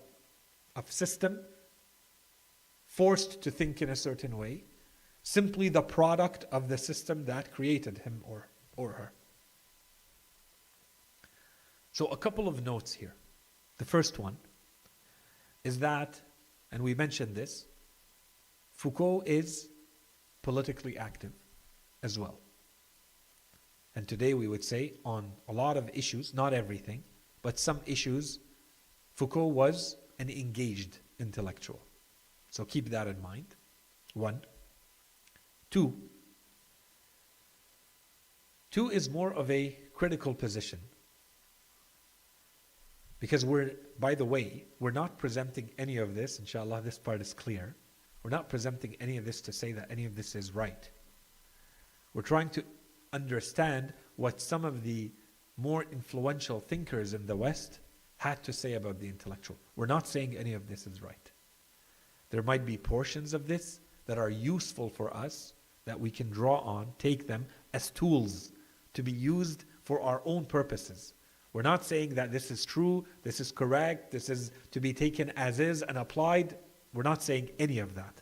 of system, forced to think in a certain way, simply the product of the system that created him or her. So a couple of notes here. The first one is that, and we mentioned this, Foucault is politically active as well. And today we would say on a lot of issues, not everything, but some issues, Foucault was an engaged intellectual. So keep that in mind. 1. 2 is more of a critical position. Because by the way, we're not presenting any of this, inshallah, this part is clear. We're not presenting any of this to say that any of this is right. We're trying to understand what some of the more influential thinkers in the West had to say about the intellectual. We're not saying any of this is right. There might be portions of this that are useful for us, that we can draw on, take them as tools to be used for our own purposes. We're not saying that this is true, this is correct, this is to be taken as is and applied. We're not saying any of that.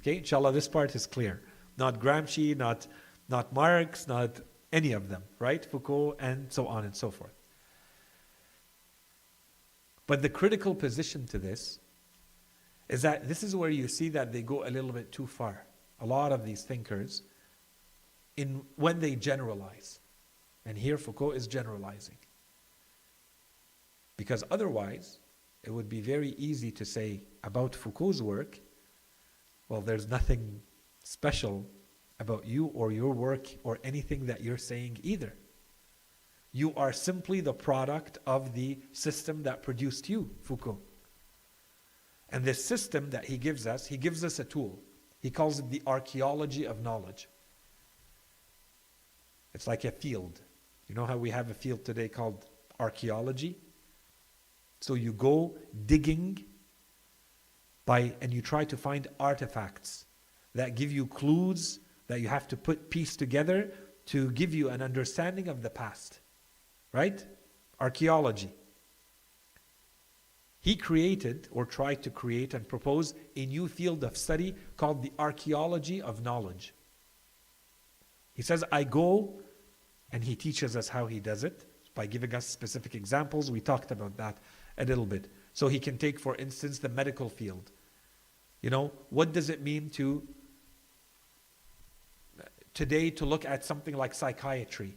Okay, inshallah, this part is clear. Not Gramsci, not Marx, not any of them, right? Foucault, and so on and so forth. But the critical position to this is that this is where you see that they go a little bit too far. A lot of these thinkers, when they generalize. And here Foucault is generalizing. Because otherwise, it would be very easy to say about Foucault's work, well, there's nothing special about you or your work or anything that you're saying either. You are simply the product of the system that produced you, Foucault. And this system that he gives us a tool. He calls it the archaeology of knowledge. It's like a field. You know how we have a field today called archaeology? So you go digging and you try to find artifacts that give you clues that you have to piece together to give you an understanding of the past. Right? Archaeology. He created or tried to create and propose a new field of study called the archaeology of knowledge. He says, I go, and he teaches us how he does it by giving us specific examples. We talked about that a little bit. So he can take, for instance, the medical field. You know, what does it mean today to look at something like psychiatry?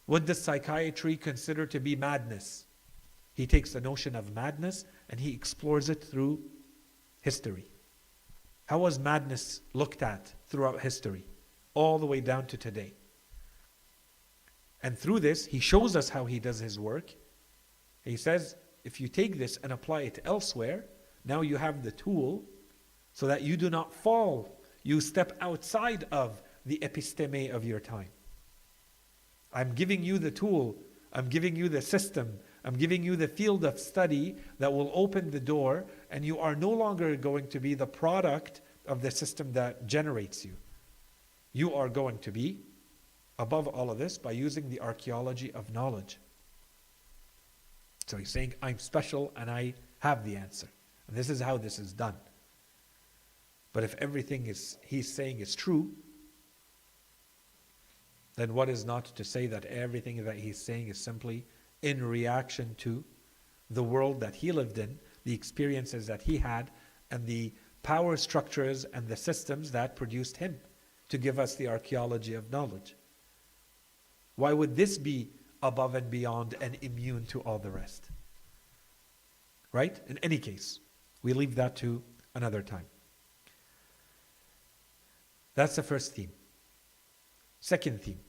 What does psychiatry consider to be madness? He takes the notion of madness and he explores it through history. How was madness looked at throughout history? All the way down to today. And through this, he shows us how he does his work. He says, if you take this and apply it elsewhere, now you have the tool so that you do not fall. You step outside of the episteme of your time. I'm giving you the tool. I'm giving you the system. I'm giving you the field of study that will open the door, and you are no longer going to be the product of the system that generates you. You are going to be above all of this by using the archaeology of knowledge. So he's saying, I'm special and I have the answer. And this is how this is done. But if everything he's saying is true, then what is not to say that everything that he's saying is simply in reaction to the world that he lived in, the experiences that he had, and the power structures and the systems that produced him to give us the archaeology of knowledge. Why would this be above and beyond and immune to all the rest? Right? In any case, we leave that to another time. That's the first theme. Second theme.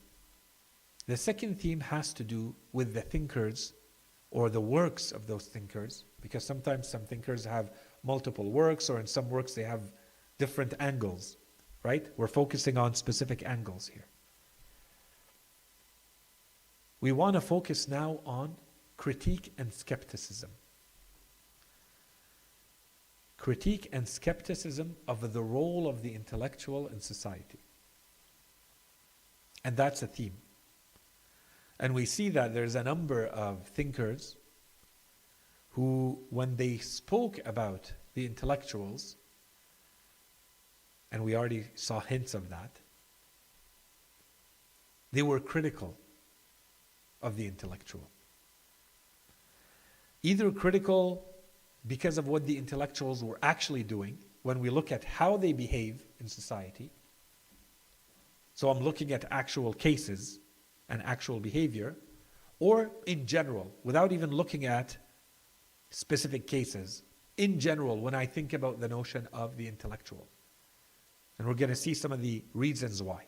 The second theme has to do with the thinkers or the works of those thinkers, because sometimes some thinkers have multiple works, or in some works they have different angles, right? We're focusing on specific angles here. We want to focus now on critique and skepticism. Critique and skepticism of the role of the intellectual in society. And that's a theme. And we see that there's a number of thinkers who, when they spoke about the intellectuals, and we already saw hints of that, they were critical of the intellectual. Either critical because of what the intellectuals were actually doing, when we look at how they behave in society. So I'm looking at actual cases and actual behavior, or in general, without even looking at specific cases, in general, when I think about the notion of the intellectual. And we're going to see some of the reasons why.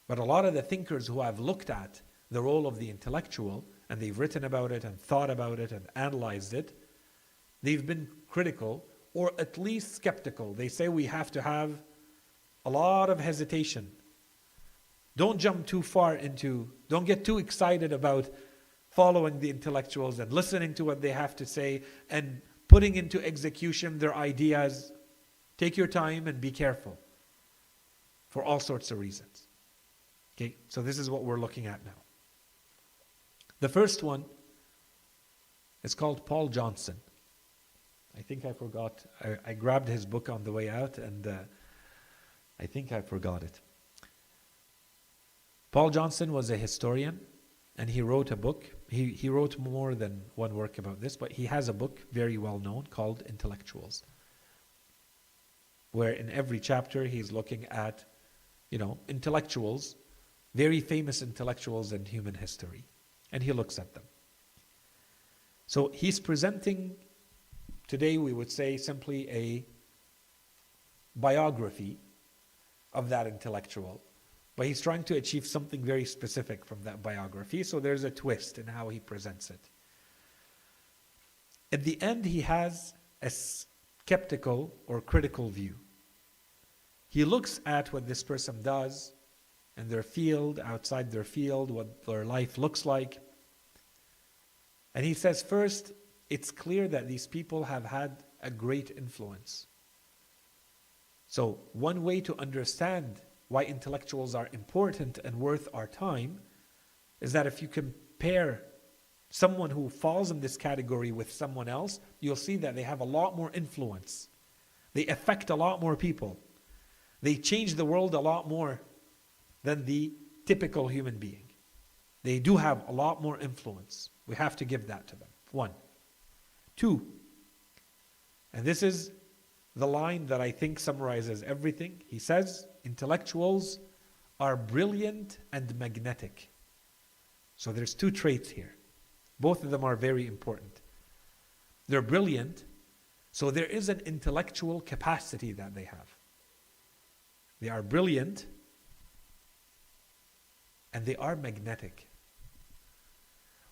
But a lot of the thinkers who have looked at the role of the intellectual, and they've written about it and thought about it and analyzed it, they've been critical or at least skeptical. They say we have to have a lot of hesitation. Don't jump too far into, don't get too excited about following the intellectuals and listening to what they have to say and putting into execution their ideas. Take your time and be careful for all sorts of reasons. Okay, so this is what we're looking at now. The first one is called Paul Johnson. I think I forgot. I grabbed his book on the way out and I think I forgot it. Paul Johnson was a historian and he wrote a book. He wrote more than one work about this, but he has a book very well known called Intellectuals, where in every chapter he's looking at, intellectuals, very famous intellectuals in human history. And he looks at them. So he's presenting, today we would say simply a biography of that intellectual. But he's trying to achieve something very specific from that biography. So there's a twist in how he presents it. At the end, he has a skeptical or critical view. He looks at what this person does in their field, outside their field, what their life looks like. And he says, first, it's clear that these people have had a great influence. So one way to understand why intellectuals are important and worth our time is that if you compare someone who falls in this category with someone else, you'll see that they have a lot more influence. They affect a lot more people. They change the world a lot more than the typical human being. They do have a lot more influence. We have to give that to them. 1. 2, and this is the line that I think summarizes everything. He says, intellectuals are brilliant and magnetic. So there's 2 traits here. Both of them are very important. They're brilliant, so there is an intellectual capacity that they have. They are brilliant, and they are magnetic.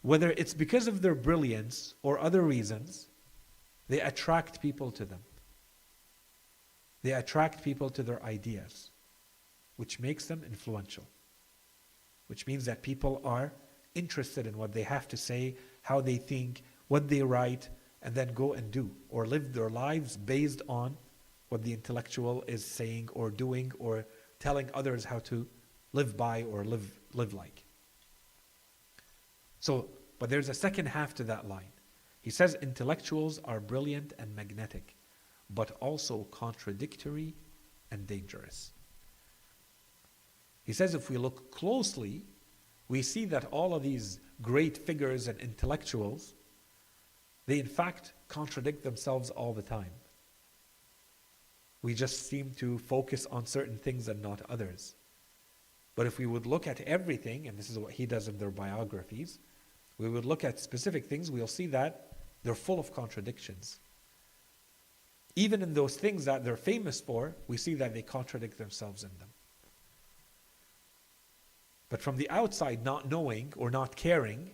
Whether it's because of their brilliance or other reasons, they attract people to them. They attract people to their ideas, which makes them influential. Which means that people are interested in what they have to say, how they think, what they write, and then go and do, or live their lives based on what the intellectual is saying or doing or telling others how to live by or live like. So, but there's a second half to that line. He says intellectuals are brilliant and magnetic, but also contradictory and dangerous. He says if we look closely, we see that all of these great figures and intellectuals, they in fact contradict themselves all the time. We just seem to focus on certain things and not others. But if we would look at everything, and this is what he does in their biographies, we would look at specific things, we'll see that they're full of contradictions. Even in those things that they're famous for, we see that they contradict themselves in them. But from the outside, not knowing or not caring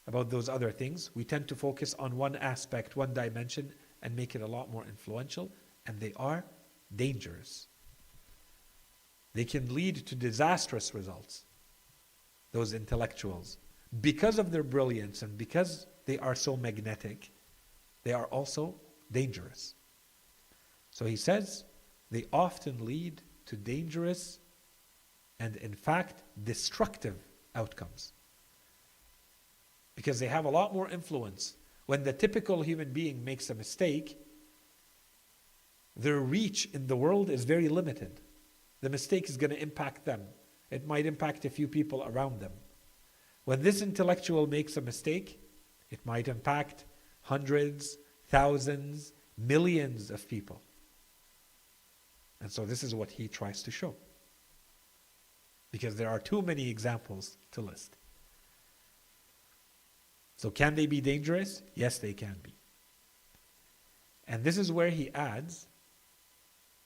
about those other things, we tend to focus on one aspect, one dimension, and make it a lot more influential, and they are dangerous. They can lead to disastrous results. those intellectuals, because of their brilliance and because they are so magnetic, they are also dangerous. So he says they often lead to dangerous and, in fact, destructive outcomes. Because they have a lot more influence. When the typical human being makes a mistake, their reach in the world is very limited. The mistake is going to impact them. It might impact a few people around them. When this intellectual makes a mistake, it might impact hundreds, thousands, millions of people. And so this is what he tries to show. Because there are too many examples to list. So can they be dangerous? Yes, they can be. And this is where he adds,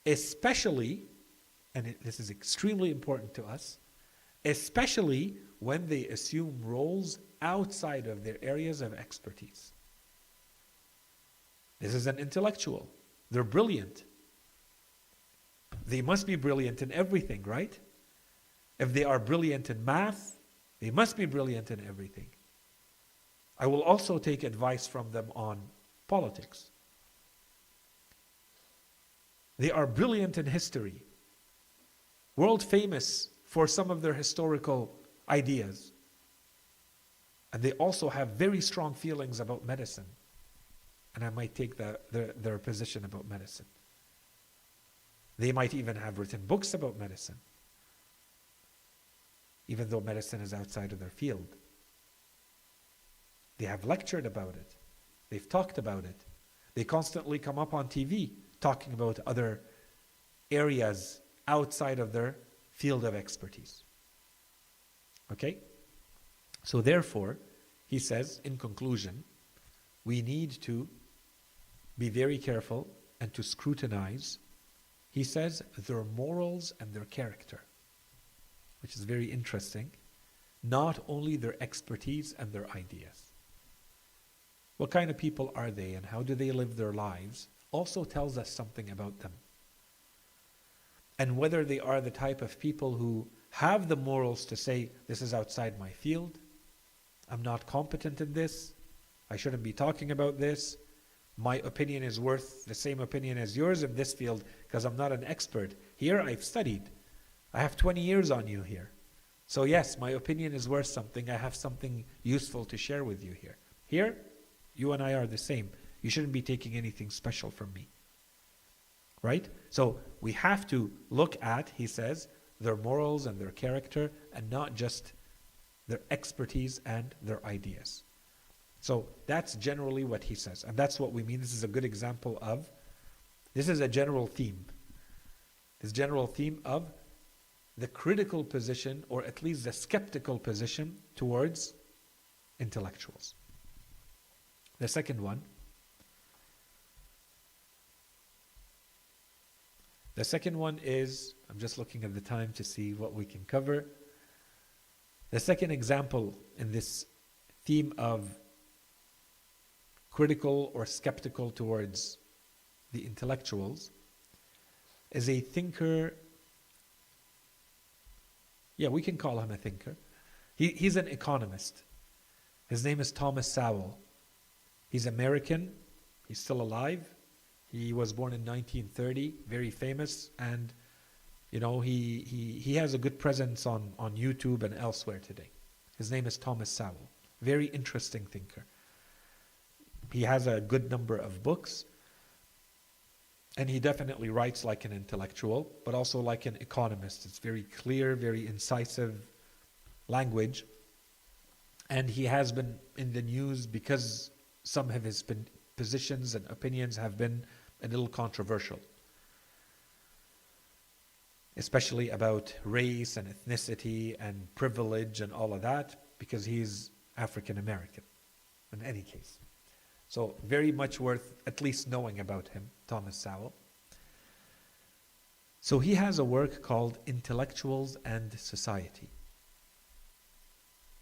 especially, and this is extremely important to us, especially when they assume roles outside of their areas of expertise. This is an intellectual. They're brilliant. They must be brilliant in everything, right? If they are brilliant in math, they must be brilliant in everything. I will also take advice from them on politics. They are brilliant in history, world famous for some of their historical ideas. And they also have very strong feelings about medicine. And I might take their position about medicine. They might even have written books about medicine, even though medicine is outside of their field. They have lectured about it. They've talked about it. They constantly come up on TV talking about other areas outside of their field of expertise. Okay? So therefore, he says, in conclusion, we need to be very careful and to scrutinize, he says, their morals and their character, which is very interesting, not only their expertise and their ideas. What kind of people are they and how do they live their lives also tells us something about them. And whether they are the type of people who have the morals to say, this is outside my field, I'm not competent in this, I shouldn't be talking about this, my opinion is worth the same opinion as yours in this field because I'm not an expert. Here I've studied. I have 20 years on you here. So yes, my opinion is worth something. I have something useful to share with you here. Here, you and I are the same. You shouldn't be taking anything special from me. Right? So we have to look at, he says, their morals and their character and not just their expertise and their ideas. So that's generally what he says. And that's what we mean. This is a good example of, this is a general theme. This general theme of the critical position, or at least the skeptical position towards intellectuals. The second one is, I'm just looking at the time to see what we can cover. The second example in this theme of critical or skeptical towards the intellectuals is a thinker. Yeah, we can call him a thinker. He's an economist. His name is Thomas Sowell. He's American. He's still alive. He was born in 1930, very famous, and you know he has a good presence on YouTube and elsewhere today. His name is Thomas Sowell. Very interesting thinker. He has a good number of books, and he definitely writes like an intellectual, but also like an economist. It's very clear, very incisive language, and he has been in the news because some of his positions and opinions have been a little controversial, especially about race and ethnicity and privilege and all of that, because he's African American in any case. So very much worth at least knowing about him, Thomas Sowell. So he has a work called Intellectuals and Society.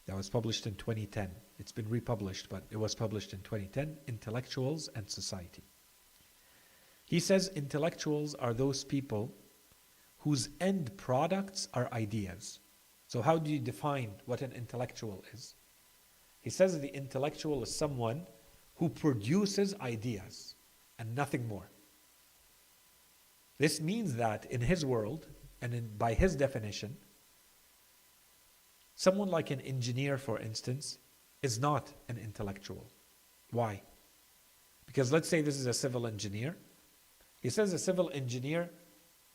That was published in 2010. It's been republished, but it was published in 2010, Intellectuals and Society. He says intellectuals are those people whose end products are ideas. So how do you define what an intellectual is? He says the intellectual is someone who produces ideas and nothing more. This means that in his world, and by his definition, someone like an engineer, for instance, is not an intellectual. Why? Because let's say this is a civil engineer. He says a civil engineer,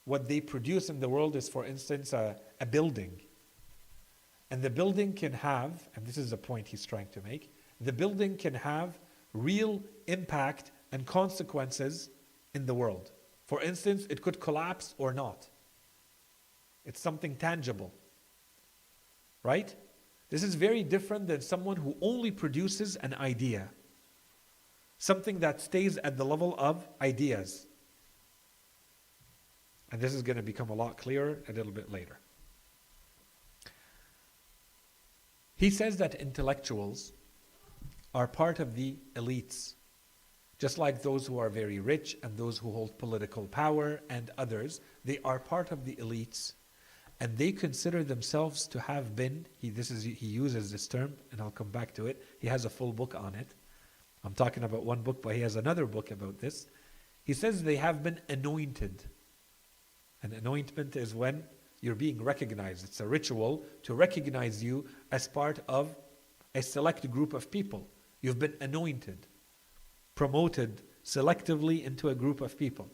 what they produce in the world is, for instance, a building. And the building can have, and this is the point he's trying to make, the building can have real impact and consequences in the world. For instance, it could collapse or not. It's something tangible. Right? This is very different than someone who only produces an idea. Something that stays at the level of ideas. And this is going to become a lot clearer a little bit later. He says that intellectuals are part of the elites, just like those who are very rich and those who hold political power and others. They are part of the elites, and they consider themselves to have been, he uses this term, and I'll come back to it. He has a full book on it. I'm talking about one book, but he has another book about this. He says they have been anointed. An anointment is when you're being recognized. It's a ritual to recognize you as part of a select group of people. You've been anointed, promoted selectively into a group of people.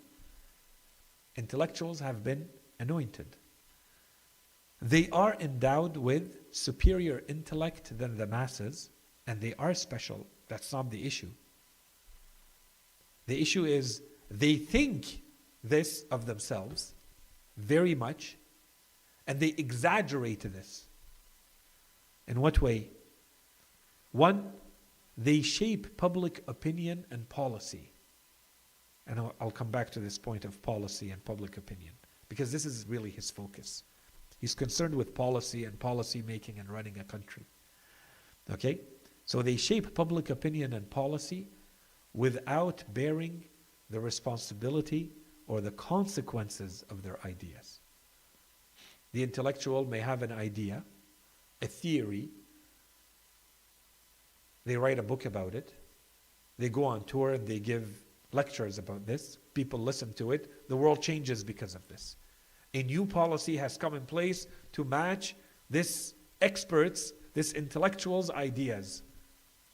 Intellectuals have been anointed. They are endowed with superior intellect than the masses, and they are special. That's not the issue. The issue is they think this of themselves very much, and they exaggerate this. In what way? One, they shape public opinion and policy. And I'll come back to this point of policy and public opinion, because this is really his focus. He's concerned with policy and policy making and running a country. Okay? So they shape public opinion and policy without bearing the responsibility or the consequences of their ideas. The intellectual may have an idea, a theory. They write a book about it. They go on tour and they give lectures about this. People listen to it. The world changes because of this. A new policy has come in place to match this expert's, this intellectual's ideas.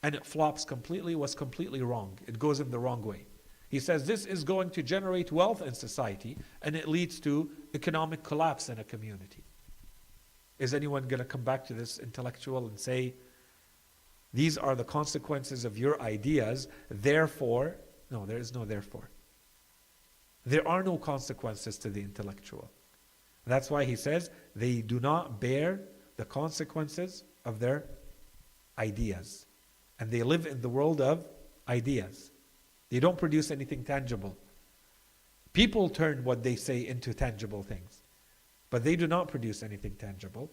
And it flops completely, was completely wrong. It goes in the wrong way. He says this is going to generate wealth in society, and it leads to economic collapse in a community. Is anyone going to come back to this intellectual and say, these are the consequences of your ideas, therefore? No, there is no therefore. There are no consequences to the intellectual. That's why he says they do not bear the consequences of their ideas. And they live in the world of ideas. They don't produce anything tangible. People turn what they say into tangible things. But they do not produce anything tangible.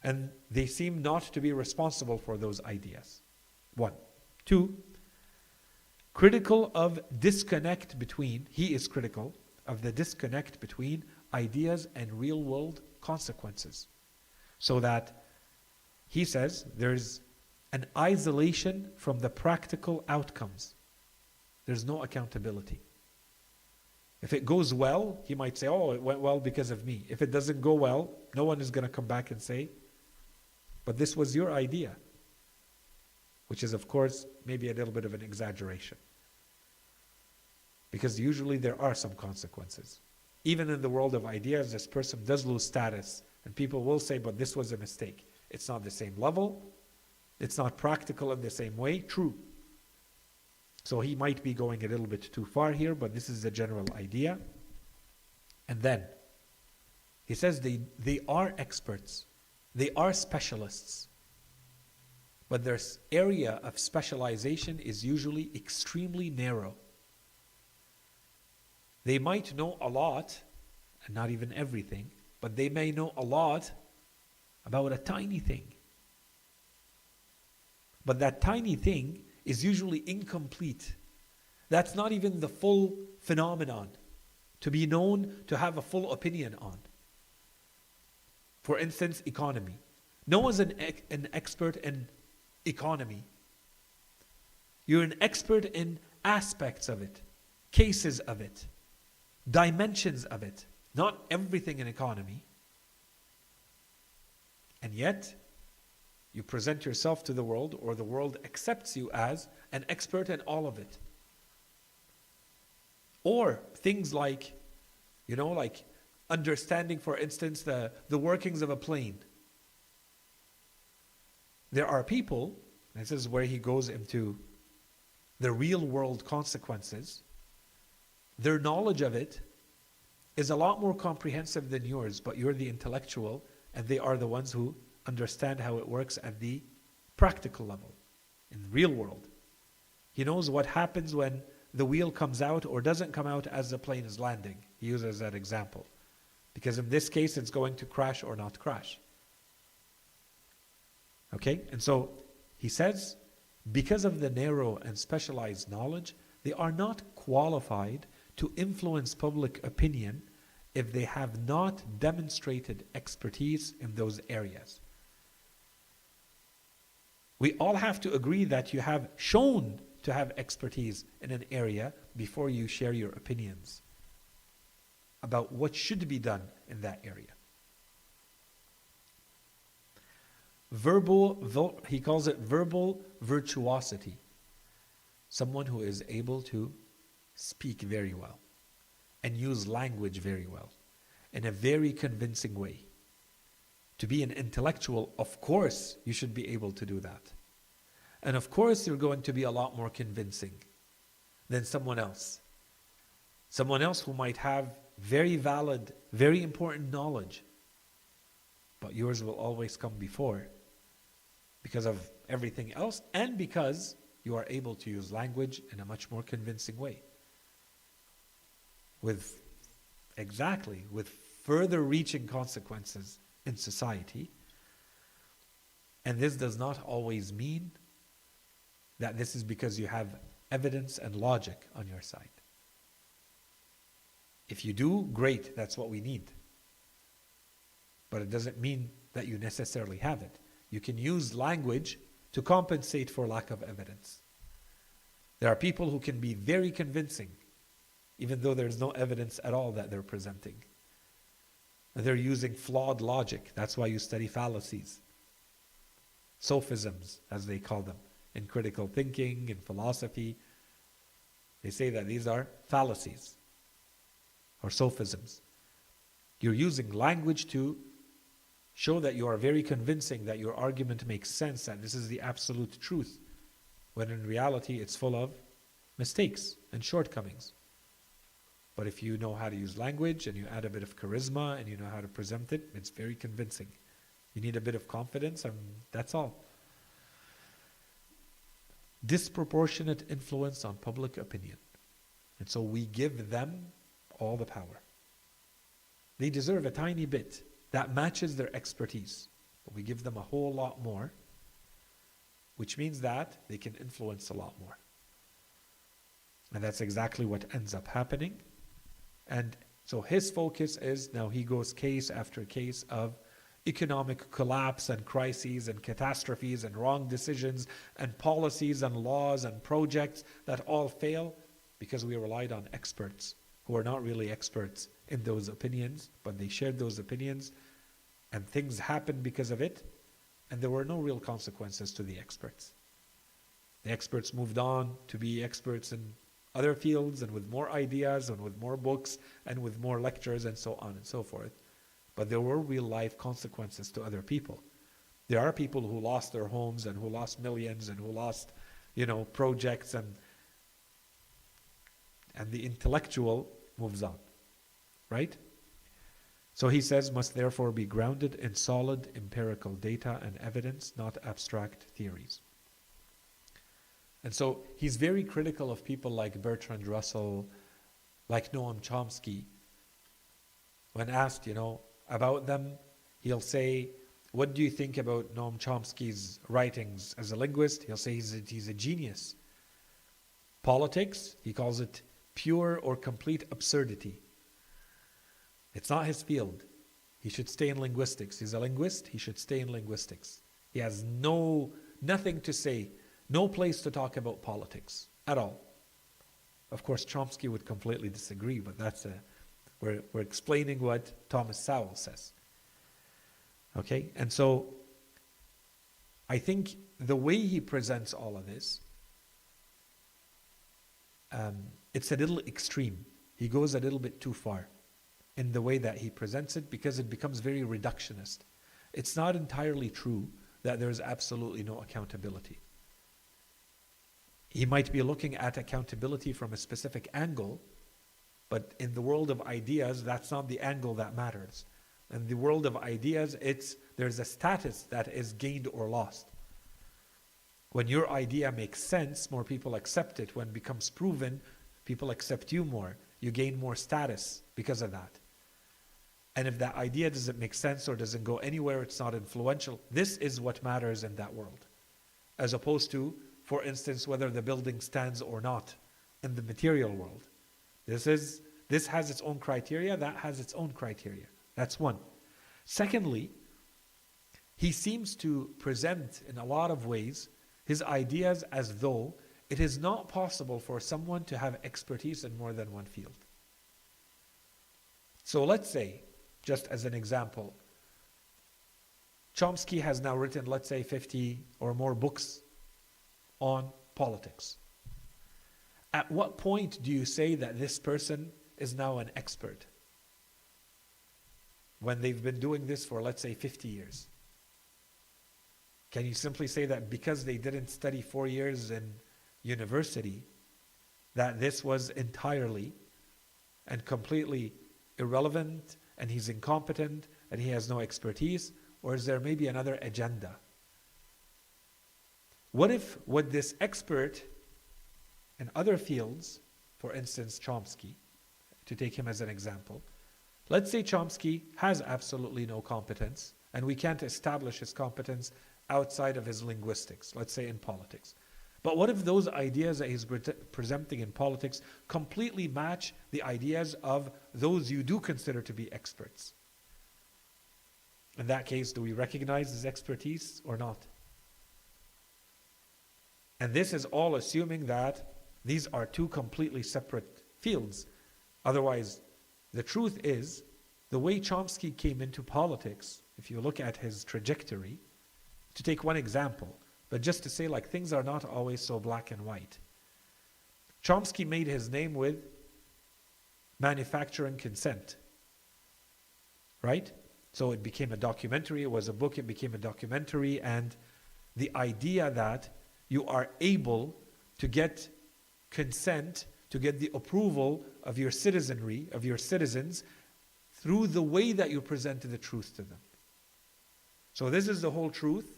And they seem not to be responsible for those ideas. 1. 2, critical of disconnect between, he is critical of the disconnect between ideas and real world consequences. So that he says there's an isolation from the practical outcomes. There's no accountability. If it goes well, he might say, oh, it went well because of me. If it doesn't go well, no one is going to come back and say, but this was your idea. Which is, of course, maybe a little bit of an exaggeration. Because usually there are some consequences. Even in the world of ideas, this person does lose status. And people will say, but this was a mistake. It's not the same level. It's not practical in the same way. True. So he might be going a little bit too far here, but this is the general idea. And then, he says they are experts. They are specialists. But their area of specialization is usually extremely narrow. They might know a lot, and not even everything, but they may know a lot about a tiny thing. But that tiny thing is usually incomplete. That's not even the full phenomenon to be known, to have a full opinion on. For instance, economy. No one's an expert in economy. You're an expert in aspects of it, cases of it, dimensions of it, not everything in economy. And yet, you present yourself to the world, or the world accepts you as an expert in all of it. Or things like, like understanding, for instance, the workings of a plane. There are people, and this is where he goes into the real world consequences, their knowledge of it is a lot more comprehensive than yours, but you're the intellectual, and they are the ones who understand how it works at the practical level, in the real world. He knows what happens when the wheel comes out or doesn't come out as the plane is landing. He uses that example. Because in this case, it's going to crash or not crash. Okay? And so, he says, because of the narrow and specialized knowledge, they are not qualified to influence public opinion if they have not demonstrated expertise in those areas. We all have to agree that you have shown to have expertise in an area before you share your opinions about what should be done in that area. He calls it verbal virtuosity. Someone who is able to speak very well and use language very well in a very convincing way. To be an intellectual, of course, you should be able to do that. And of course, you're going to be a lot more convincing than someone else. Someone else who might have very valid, very important knowledge, but yours will always come before because of everything else and because you are able to use language in a much more convincing way. With further reaching consequences in society. And this does not always mean that this is because you have evidence and logic on your side. If you do, great, that's what we need. But it doesn't mean that you necessarily have it. You can use language to compensate for lack of evidence. There are people who can be very convincing, even though there's no evidence at all that they're presenting. They're using flawed logic. That's why you study fallacies. Sophisms, as they call them, in critical thinking, in philosophy. They say that these are fallacies or sophisms. You're using language to show that you are very convincing, that your argument makes sense, that this is the absolute truth, when in reality it's full of mistakes and shortcomings. But if you know how to use language and you add a bit of charisma and you know how to present it, it's very convincing. You need a bit of confidence and that's all. Disproportionate influence on public opinion. And so we give them all the power. They deserve a tiny bit that matches their expertise. But we give them a whole lot more, which means that they can influence a lot more. And that's exactly what ends up happening. And so his focus is, now he goes case after case of economic collapse and crises and catastrophes and wrong decisions and policies and laws and projects that all fail because we relied on experts who are not really experts in those opinions, but they shared those opinions and things happened because of it, and there were no real consequences to the experts. The experts moved on to be experts in other fields and with more ideas and with more books and with more lectures and so on and so forth. But there were real life consequences to other people. There are people who lost their homes and who lost millions and who lost, projects, and the intellectual moves on, right? So he says, must therefore be grounded in solid empirical data and evidence, not abstract theories. And so he's very critical of people like Bertrand Russell, like Noam Chomsky. When asked, about them, he'll say, what do you think about Noam Chomsky's writings as a linguist? He'll say he's a genius. Politics, he calls it pure or complete absurdity. It's not his field. He should stay in linguistics. He's a linguist. He should stay in linguistics. He has nothing to say, no place to talk about politics at all. Of course, Chomsky would completely disagree, but we're explaining what Thomas Sowell says. Okay, and so I think the way he presents all of this, it's a little extreme. He goes a little bit too far in the way that he presents it, because it becomes very reductionist. It's not entirely true that there's absolutely no accountability. He might be looking at accountability from a specific angle, but in the world of ideas, that's not the angle that matters. In the world of ideas, there's a status that is gained or lost. When your idea makes sense, more people accept it. When it becomes proven, people accept you more. You gain more status because of that. And if that idea doesn't make sense or doesn't go anywhere, it's not influential. This is what matters in that world. As opposed to, for instance, whether the building stands or not in the material world. This has its own criteria, that has its own criteria. That's one. Secondly, he seems to present in a lot of ways his ideas as though it is not possible for someone to have expertise in more than one field. So let's say, just as an example, Chomsky has now written, let's say, 50 or more books on politics. At what point do you say that this person is now an expert? When they've been doing this for, let's say, 50 years. Can you simply say that because they didn't study 4 years in university, that this was entirely and completely irrelevant, and he's incompetent, and he has no expertise? Or is there maybe another agenda? What if this expert in other fields, for instance Chomsky, to take him as an example, let's say Chomsky has absolutely no competence, and we can't establish his competence outside of his linguistics, let's say in politics. But what if those ideas that he's presenting in politics completely match the ideas of those you do consider to be experts? In that case, do we recognize his expertise or not? And this is all assuming that these are two completely separate fields. Otherwise, the truth is, the way Chomsky came into politics, if you look at his trajectory, to take one example, but just to say like things are not always so black and white. Chomsky made his name with manufacturing consent, right? So it became a documentary, it was a book, it became a documentary, and the idea that you are able to get consent, to get the approval of your citizenry, of your citizens, through the way that you present the truth to them. So this is the whole truth,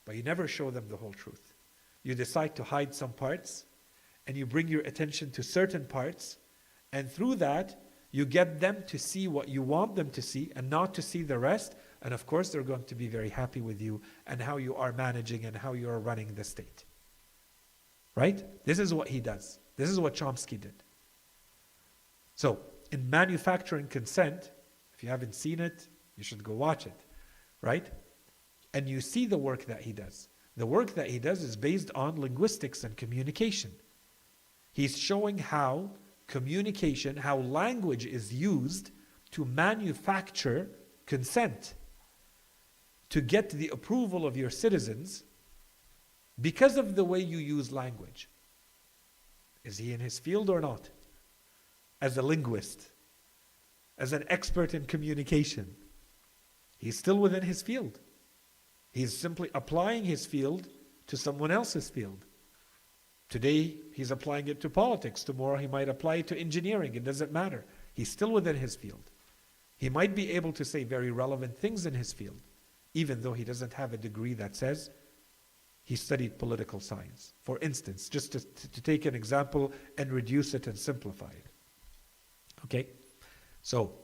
but you never show them the whole truth. You decide to hide some parts, and you bring your attention to certain parts, and through that, you get them to see what you want them to see and not to see the rest. And of course, they're going to be very happy with you and how you are managing and how you are running the state. Right? This is what he does. This is what Chomsky did. So, in manufacturing consent, if you haven't seen it, you should go watch it. Right? And you see the work that he does. The work that he does is based on linguistics and communication. He's showing how communication, how language is used to manufacture consent, to get the approval of your citizens because of the way you use language. Is he in his field or not? As a linguist, as an expert in communication, he's still within his field. He's simply applying his field to someone else's field. Today, he's applying it to politics. Tomorrow, he might apply it to engineering. It doesn't matter. He's still within his field. He might be able to say very relevant things in his field, even though he doesn't have a degree that says he studied political science. For instance, just to take an example and reduce it and simplify it. Okay? So,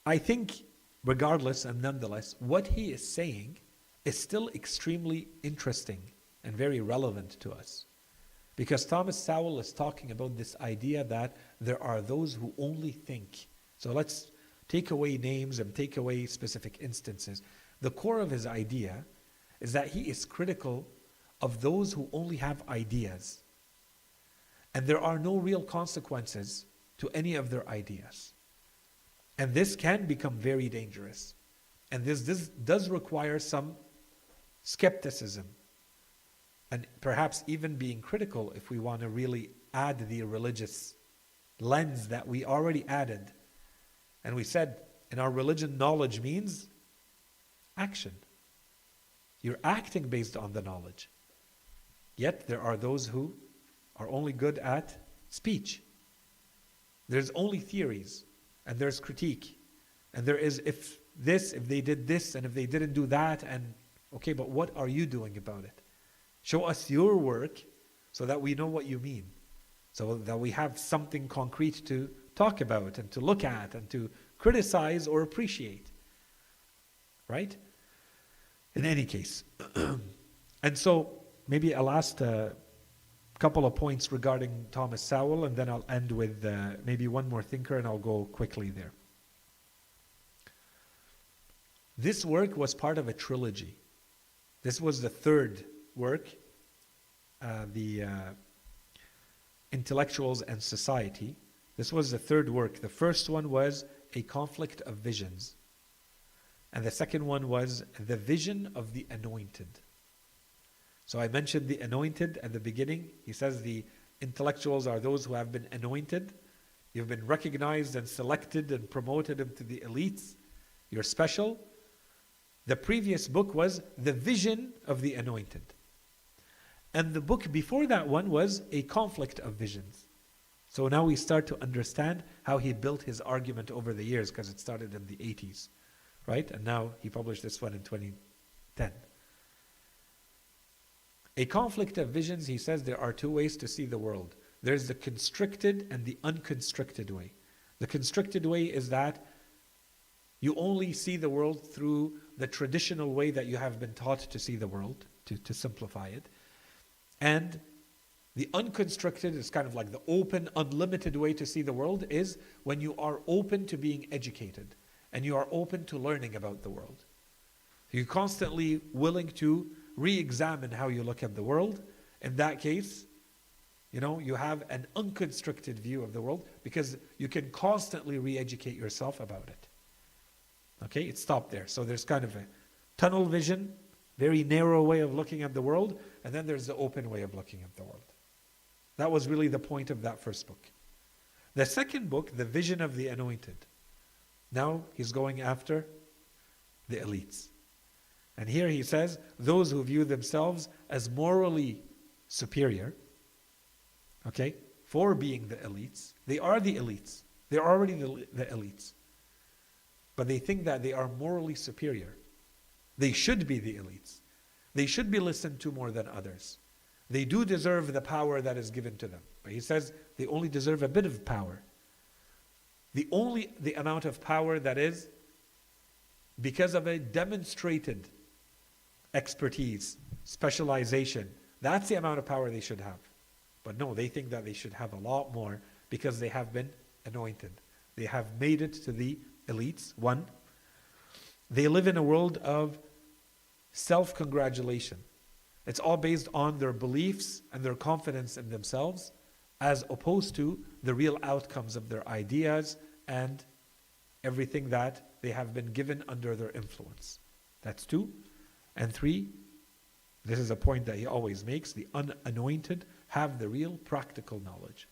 I think, regardless and nonetheless, what he is saying is still extremely interesting and very relevant to us. Because Thomas Sowell is talking about this idea that there are those who only think. So let's take away names and take away specific instances. The core of his idea is that he is critical of those who only have ideas. And there are no real consequences to any of their ideas. And this can become very dangerous. And this does require some skepticism. And perhaps even being critical if we want to really add the religious lens that we already added. And we said, in our religion, knowledge means action. You're acting based on the knowledge. Yet there are those who are only good at speech. There's only theories, and there's critique. And there is if they did this, and if they didn't do that, and okay, but what are you doing about it? Show us your work so that we know what you mean. So that we have something concrete to talk about and to look at and to criticize or appreciate. Right? In any case. And so maybe a last couple of points regarding Thomas Sowell, and then I'll end with maybe one more thinker, and I'll go quickly there. This work was part of a trilogy. This was the third work, the Intellectuals and Society. This was the third work. The first one was A Conflict of Visions. And the second one was The Vision of the Anointed. So I mentioned the anointed at the beginning. He says the intellectuals are those who have been anointed. You've been recognized and selected and promoted into the elites. You're special. The previous book was The Vision of the Anointed. And the book before that one was A Conflict of Visions. So now we start to understand how he built his argument over the years, because it started in the 80s, right? And now he published this one in 2010. A Conflict of Visions, he says there are two ways to see the world. There's the constricted and the unconstricted way. The constricted way is that you only see the world through the traditional way that you have been taught to see the world, to simplify it. And the unconstricted is kind of like the open, unlimited way to see the world is when you are open to being educated and you are open to learning about the world. You're constantly willing to re-examine how you look at the world. In that case, you have an unconstricted view of the world because you can constantly re-educate yourself about it. Okay, it stopped there. So there's kind of a tunnel vision, very narrow way of looking at the world, and then there's the open way of looking at the world. That was really the point of that first book. The second book, The Vision of the Anointed. Now he's going after the elites. And here he says, those who view themselves as morally superior, okay, for being the elites. They are the elites. They're already the elites. But they think that they are morally superior. They should be the elites. They should be listened to more than others. They do deserve the power that is given to them. But he says they only deserve a bit of power. The amount of power that is because of a demonstrated expertise, specialization. That's the amount of power they should have. But no, they think that they should have a lot more because they have been anointed. They have made it to the elites. One, they live in a world of self-congratulation. It's all based on their beliefs and their confidence in themselves, as opposed to the real outcomes of their ideas and everything that they have been given under their influence. That's two. And three, this is a point that he always makes, the unanointed have the real practical knowledge.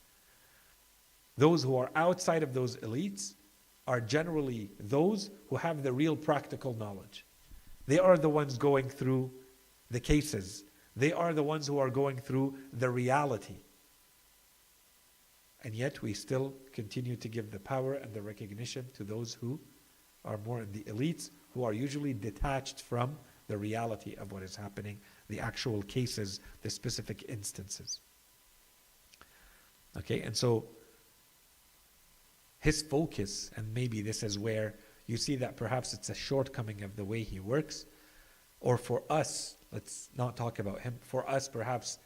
Those who are outside of those elites are generally those who have the real practical knowledge. They are the ones going through the cases. They are the ones who are going through the reality. And yet we still continue to give the power and the recognition to those who are more in the elites, who are usually detached from the reality of what is happening, the actual cases, the specific instances. Okay, and so his focus, and maybe this is where you see that perhaps it's a shortcoming of the way he works, or for us, let's not talk about him, for us perhaps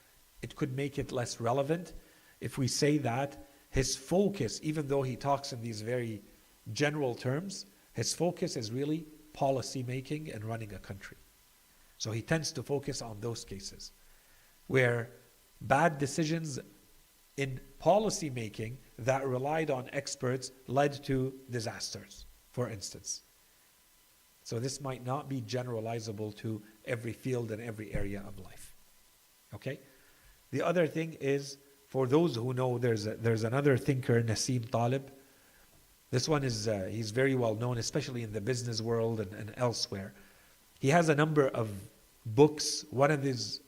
it could make it less relevant if we say that his focus, even though he talks in these very general terms, his focus is really policy making and running a country. So he tends to focus on those cases where bad decisions in policy making that relied on experts led to disasters, for instance. So this might not be generalizable to every field and every area of life. Okay? The other thing is, for those who know, there's another thinker, Nassim Taleb. This one is, he's very well known, especially in the business world and elsewhere. He has a number of books. One of his,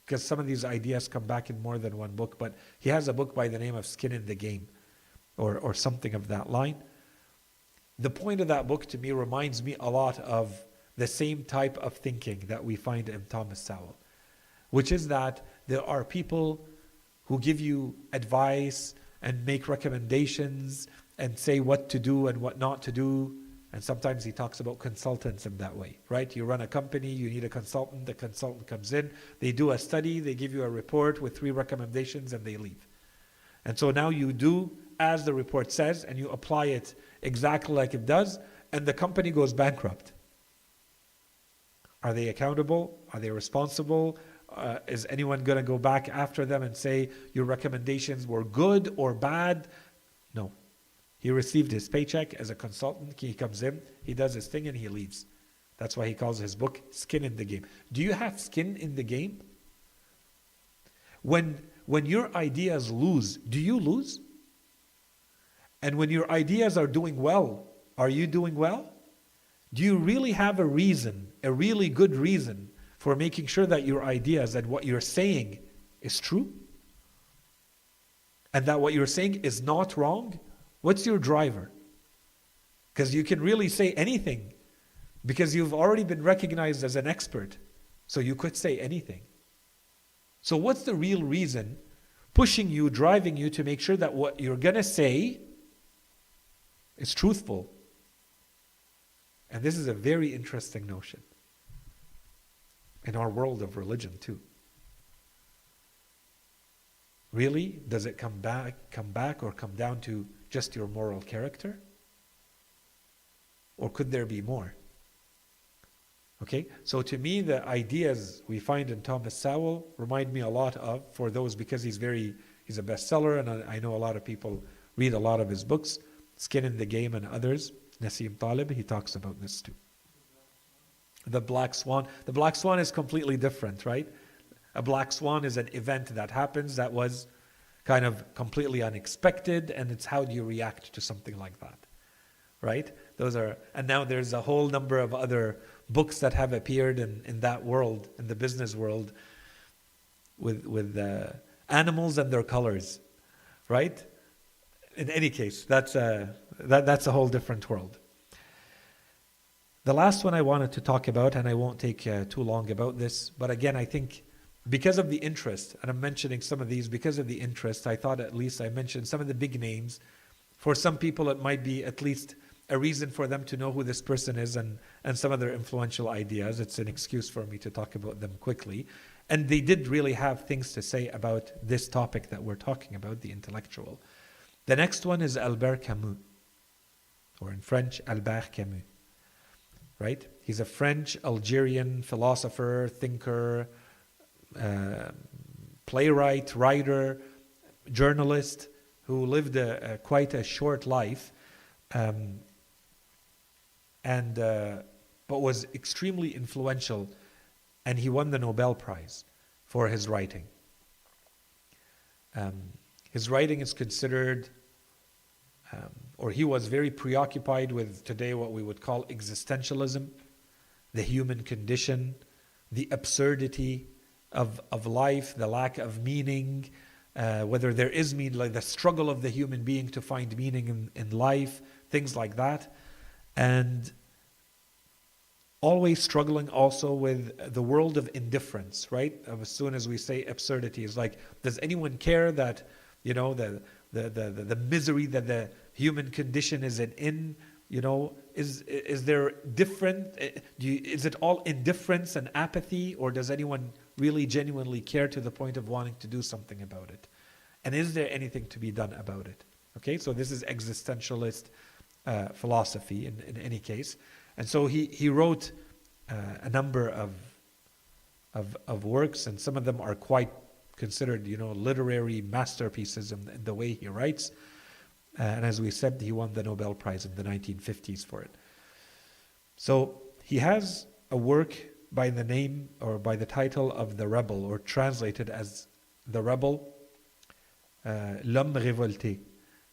because some of these ideas come back in more than one book, but he has a book by the name of Skin in the Game, or something of that line. The point of that book to me reminds me a lot of the same type of thinking that we find in Thomas Sowell, which is that there are people who give you advice and make recommendations and say what to do and what not to do. And sometimes he talks about consultants in that way, right? You run a company, you need a consultant, the consultant comes in, they do a study, they give you a report with 3 recommendations and they leave. And so now you do as the report says and you apply it exactly like it does, and the company goes bankrupt. Are they accountable? Are they responsible? Is anyone going to go back after them and say your recommendations were good or bad? No. He received his paycheck as a consultant. He comes in, he does his thing, and he leaves. That's why he calls his book Skin in the Game. Do you have skin in the game? When your ideas lose, do you lose? And when your ideas are doing well, are you doing well? Do you really have a reason, a really good reason, for making sure that your ideas and what you're saying is true? And that what you're saying is not wrong? What's your driver? Because you can really say anything, because you've already been recognized as an expert. So you could say anything. So what's the real reason pushing you, driving you to make sure that what you're going to say is truthful? And this is a very interesting notion in our world of religion too. Really? Does it come back or come down to just your moral character? Or could there be more? Okay, so to me the ideas we find in Thomas Sowell remind me a lot of, for those, because he's a bestseller and I know a lot of people read a lot of his books, Skin in the Game and others. Nassim Taleb, he talks about this too. The Black Swan. The Black Swan is completely different, right? A black swan is an event that happens that was kind of completely unexpected, and it's how do you react to something like that, right? And now there's a whole number of other books that have appeared in that world, in the business world, with animals and their colors, right? In any case, that's a whole different world. The last one I wanted to talk about, and I won't take too long about this, but again, I think because of the interest, and I'm mentioning some of these because of the interest, I thought at least I mentioned some of the big names. For some people, it might be at least a reason for them to know who this person is and some of their influential ideas. It's an excuse for me to talk about them quickly. And they did really have things to say about this topic that we're talking about, the intellectual. The next one is Albert Camus, or in French, Albert Camus. Right? He's a French-Algerian philosopher, thinker, playwright, writer, journalist, who lived quite a short life, but was extremely influential, and he won the Nobel Prize for his writing. His writing is considered, or he was very preoccupied with today what we would call existentialism, the human condition, the absurdity of life, the lack of meaning, whether there is meaning, like the struggle of the human being to find meaning in life, things like that. And always struggling also with the world of indifference, right? As soon as we say absurdity, it's like, does anyone care that, the misery that the human condition is in, is there different, is it all indifference and apathy, or does anyone really genuinely care to the point of wanting to do something about it? And is there anything to be done about it? Okay, so this is existentialist philosophy in any case. And so he wrote a number of works, and some of them are quite considered, literary masterpieces in the way he writes. And as we said, he won the Nobel Prize in the 1950s for it. So he has a work by the name or by the title of The Rebel, or translated as The Rebel, L'Homme Révolté.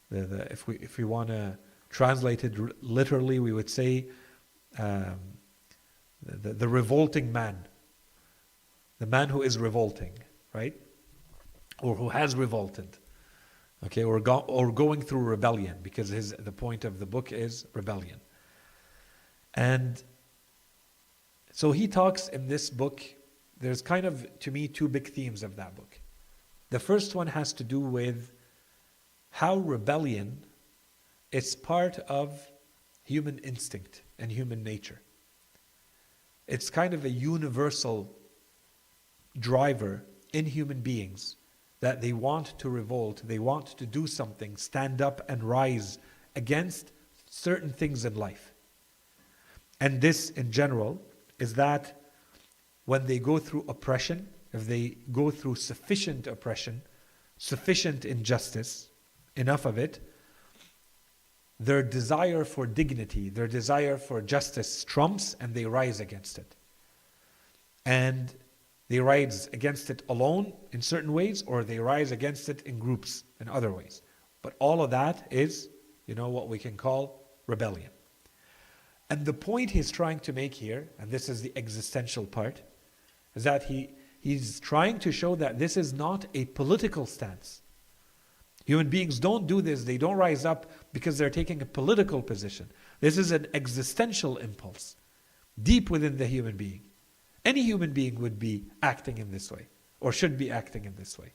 If we want to translate it literally, we would say the revolting man. The man who is revolting, right? Or who has revolted. Okay, or going through rebellion, because the point of the book is rebellion. And so he talks in this book, there's kind of, to me, two big themes of that book. The first one has to do with how rebellion is part of human instinct and human nature. It's kind of a universal driver in human beings, that they want to revolt, they want to do something, stand up and rise against certain things in life. And this, in general, is that when they go through oppression, if they go through sufficient oppression, sufficient injustice, enough of it, their desire for dignity, their desire for justice trumps, and they rise against it. And they rise against it alone in certain ways, or they rise against it in groups in other ways. But all of that is, what we can call rebellion. And the point he's trying to make here, and this is the existential part, is that he's trying to show that this is not a political stance. Human beings don't do this, they don't rise up because they're taking a political position. This is an existential impulse, deep within the human being. Any human being would be acting in this way, or should be acting in this way.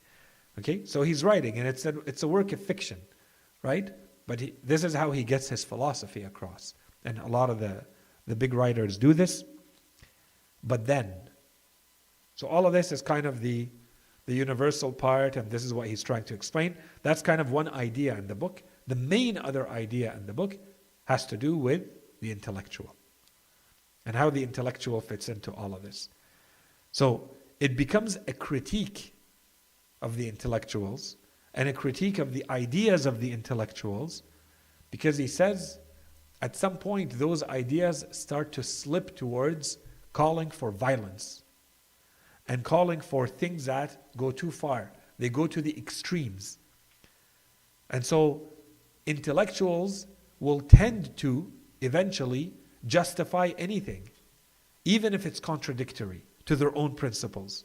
Okay, so he's writing, and it's a work of fiction, right? But this is how he gets his philosophy across. And a lot of the big writers do this. But then, so all of this is kind of the universal part, and this is what he's trying to explain. That's kind of one idea in the book. The main other idea in the book has to do with the intellectual, and how the intellectual fits into all of this. So it becomes a critique of the intellectuals, and a critique of the ideas of the intellectuals, because he says at some point those ideas start to slip towards calling for violence and calling for things that go too far. They go to the extremes. And so intellectuals will tend to eventually justify anything, even if it's contradictory to their own principles.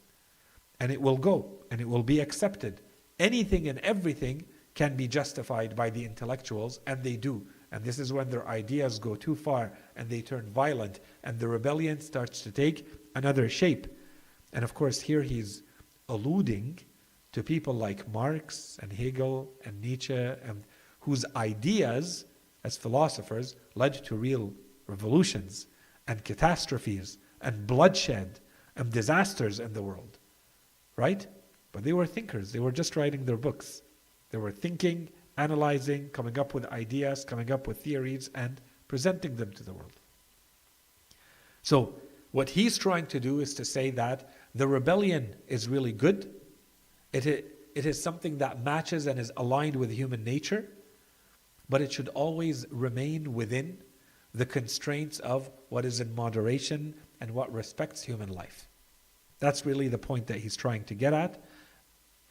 And it will go, and it will be accepted. Anything and everything can be justified by the intellectuals, and they do. And this is when their ideas go too far, and they turn violent, and the rebellion starts to take another shape. And of course, here he's alluding to people like Marx and Hegel and Nietzsche, and whose ideas as philosophers led to real revolutions and catastrophes and bloodshed and disasters in the world, right? But they were thinkers. They were just writing their books. They were thinking, analyzing, coming up with ideas, coming up with theories, and presenting them to the world. So what he's trying to do is to say that the rebellion is really good. It is something that matches and is aligned with human nature, but it should always remain within the constraints of what is in moderation and what respects human life. That's really the point that he's trying to get at,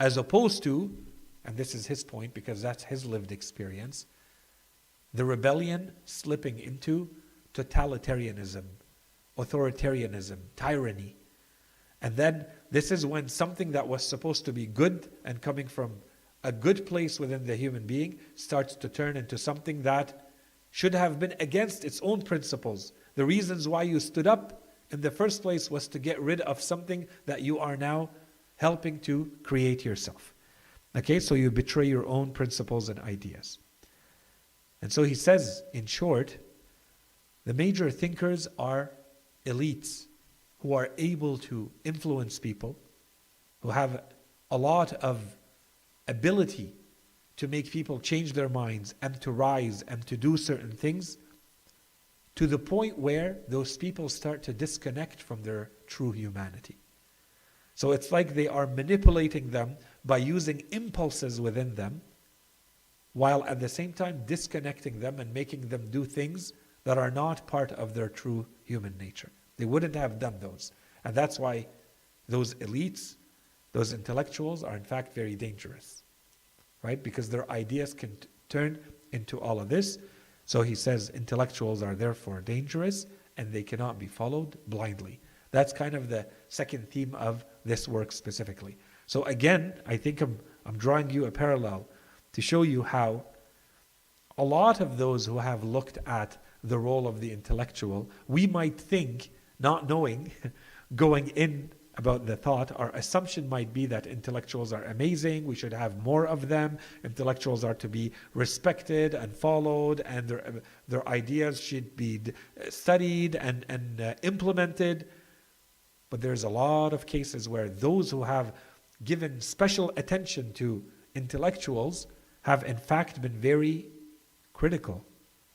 as opposed to, and this is his point because that's his lived experience, the rebellion slipping into totalitarianism, authoritarianism, tyranny. And then this is when something that was supposed to be good and coming from a good place within the human being starts to turn into something that should have been against its own principles. The reasons why you stood up in the first place was to get rid of something that you are now helping to create yourself. Okay, so you betray your own principles and ideas. And so he says, in short, the major thinkers are elites who are able to influence people, who have a lot of ability to make people change their minds and to rise and to do certain things, to the point where those people start to disconnect from their true humanity. So it's like they are manipulating them by using impulses within them, while at the same time disconnecting them and making them do things that are not part of their true human nature. They wouldn't have done those. And that's why those elites, those intellectuals are in fact very dangerous, right? Because their ideas can turn into all of this. So he says intellectuals are therefore dangerous and they cannot be followed blindly. That's kind of the second theme of this work specifically. So again, I think I'm drawing you a parallel to show you how a lot of those who have looked at the role of the intellectual, we might think, not knowing, going in about the thought, our assumption might be that intellectuals are amazing, we should have more of them, intellectuals are to be respected and followed, and their ideas should be studied and implemented. But there's a lot of cases where those who have given special attention to intellectuals have in fact been very critical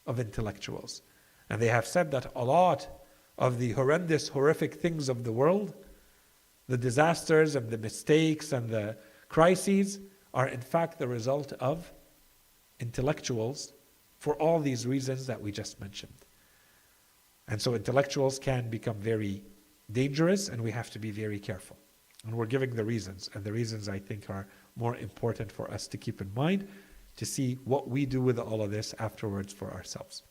of intellectuals. And they have said that a lot of the horrendous, horrific things of the world, the disasters and the mistakes and the crises, are in fact the result of intellectuals for all these reasons that we just mentioned. And so intellectuals can become very dangerous and we have to be very careful. And we're giving the reasons, and the reasons I think are more important for us to keep in mind to see what we do with all of this afterwards for ourselves.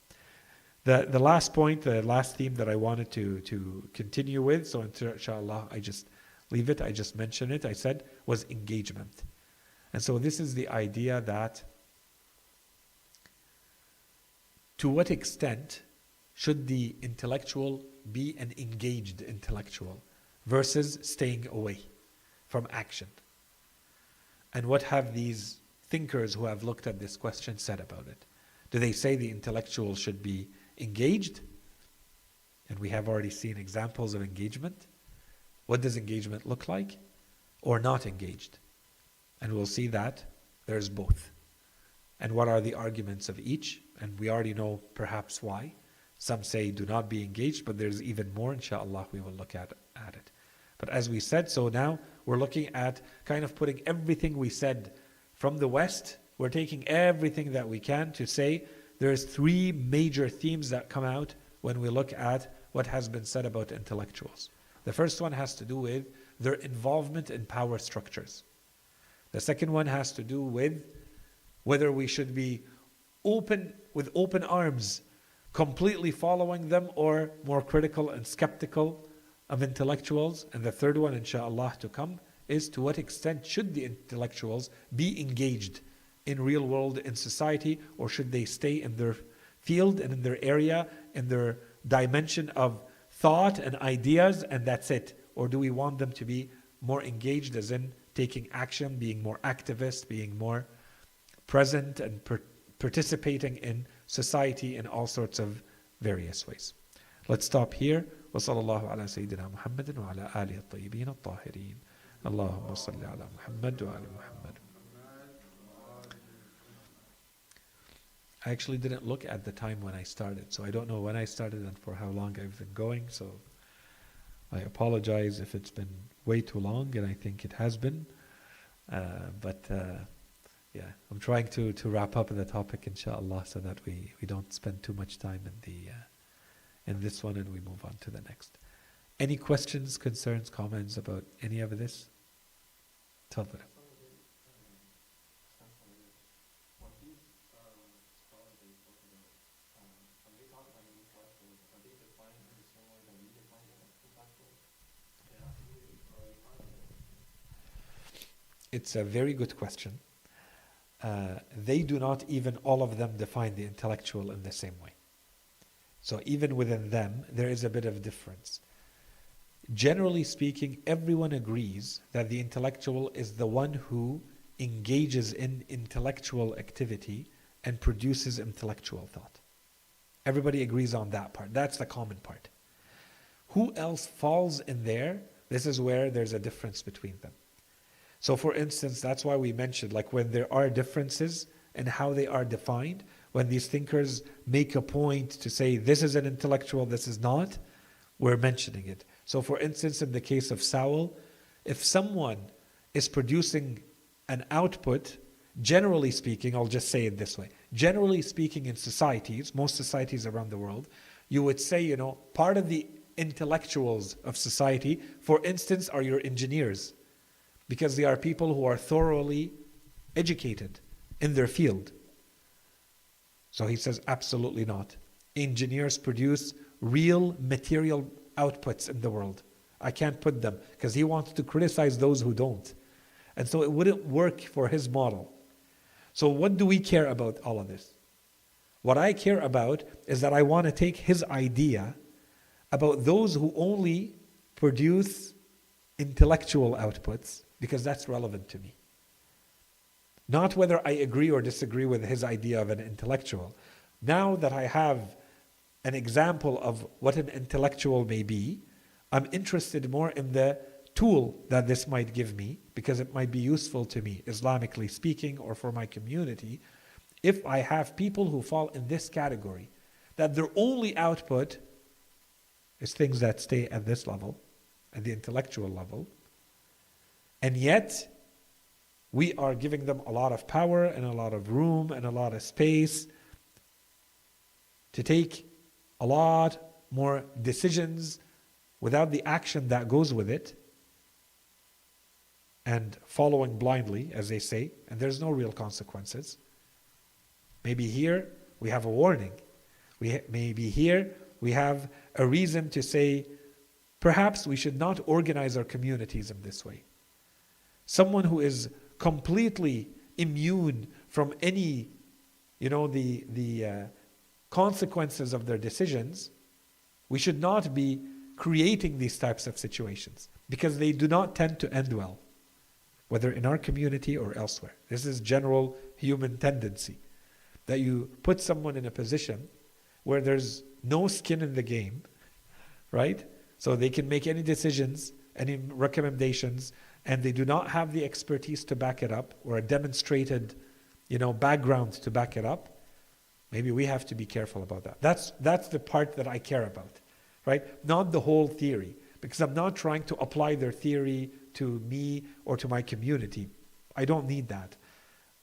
The last point, the last theme that I wanted to continue with, so inshallah I just leave it, I just mentioned it, I said, was engagement. And so this is the idea that to what extent should the intellectual be an engaged intellectual versus staying away from action? And what have these thinkers who have looked at this question said about it? Do they say the intellectual should be engaged? And we have already seen examples of engagement. What does engagement look like? Or not engaged? And we'll see that there's both. And what are the arguments of each? And we already know perhaps why. Some say do not be engaged, but there's even more, inshallah, we will look at it. But as we said, so now we're looking at kind of putting everything we said from the West, we're taking everything that we can to say there's three major themes that come out when we look at what has been said about intellectuals. The first one has to do with their involvement in power structures. The second one has to do with whether we should be open with open arms, completely following them, or more critical and skeptical of intellectuals. And the third one, inshallah, to come is to what extent should the intellectuals be engaged in real world, in society, or should they stay in their field and in their area, in their dimension of thought and ideas, and that's it? Or do we want them to be more engaged, as in taking action, being more activist, being more present and participating in society in all sorts of various ways? Let's stop here. وصلى الله على سيدنا محمد وعلى آله الطيبين الطاهرين. اللهم صل على محمد وعلى محمد. I actually didn't look at the time when I started, so I don't know when I started and for how long I've been going, so I apologize if it's been way too long, and I think it has been. But I'm trying to wrap up the topic, inshallah, so that we don't spend too much time in this one and we move on to the next. Any questions, concerns, comments about any of this? تفضل. It's a very good question. They do not even all of them define the intellectual in the same way. So even within them, there is a bit of difference. Generally speaking, everyone agrees that the intellectual is the one who engages in intellectual activity and produces intellectual thought. Everybody agrees on that part. That's the common part. Who else falls in there? This is where there's a difference between them. So for instance, that's why we mentioned, like when there are differences in how they are defined, when these thinkers make a point to say this is an intellectual, this is not, we're mentioning it. So for instance, in the case of Saul, if someone is producing an output, generally speaking, I'll just say it this way, generally speaking in societies, most societies around the world, you would say, part of the intellectuals of society, for instance, are your engineers, because they are people who are thoroughly educated in their field. So he says, absolutely not. Engineers produce real material outputs in the world. I can't put them, because he wants to criticize those who don't. And so it wouldn't work for his model. So what do we care about all of this? What I care about is that I want to take his idea about those who only produce intellectual outputs, because that's relevant to me. Not whether I agree or disagree with his idea of an intellectual. Now that I have an example of what an intellectual may be, I'm interested more in the tool that this might give me, because it might be useful to me, Islamically speaking, or for my community, if I have people who fall in this category, that their only output is things that stay at this level, at the intellectual level, and yet we are giving them a lot of power and a lot of room and a lot of space to take a lot more decisions without the action that goes with it, and following blindly, as they say, and there's no real consequences. Maybe here we have a warning. Maybe here we have a reason to say, perhaps we should not organize our communities in this way. Someone who is completely immune from any, the consequences of their decisions, we should not be creating these types of situations, because they do not tend to end well, whether in our community or elsewhere. This is general human tendency, that you put someone in a position where there's no skin in the game, right? So they can make any decisions, any recommendations, and they do not have the expertise to back it up, or a demonstrated, background to back it up. Maybe we have to be careful about that. That's the part that I care about, right? Not the whole theory, because I'm not trying to apply their theory to me or to my community. I don't need that.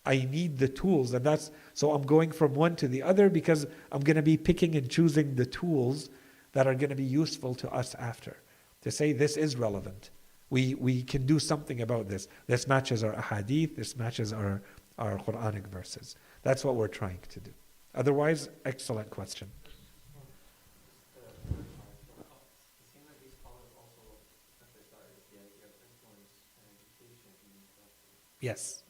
I need the tools, and so I'm going from one to the other, because I'm going to be picking and choosing the tools that are going to be useful to us after, to say this is relevant. We can do something about this. This matches our ahadith, this matches our Quranic verses. That's what we're trying to do. Otherwise, excellent question. Yes.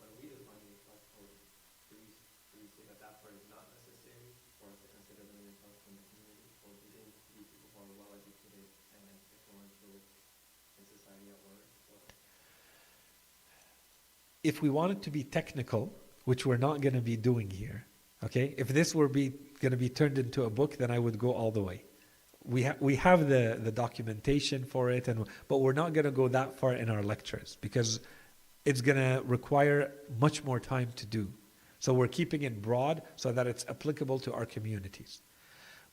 If we want it to be technical, which we're not going to be doing here, okay? If this were going to be turned into a book, then I would go all the way. We have the documentation for it, but we're not going to go that far in our lectures, because it's going to require much more time to do. So we're keeping it broad so that it's applicable to our communities.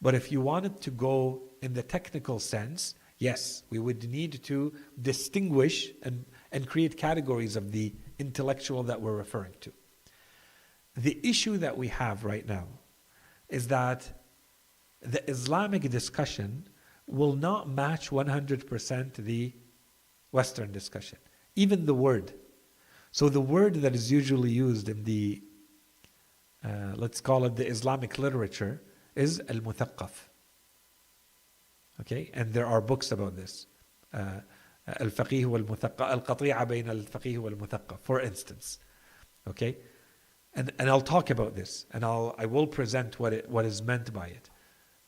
But if you wanted to go in the technical sense, yes, we would need to distinguish and create categories of the intellectual that we're referring to. The issue that we have right now is that the Islamic discussion will not match 100% the Western discussion, even the word. So the word that is usually used in the, let's call it the Islamic literature, is al-muthaqqaf. Okay, and there are books about this. Al-faqih wal-muthaqqaf, al-qati'a bayna al-faqih wal-muthaqqaf, for instance. Okay, and I'll talk about this, and I will present what is meant by it,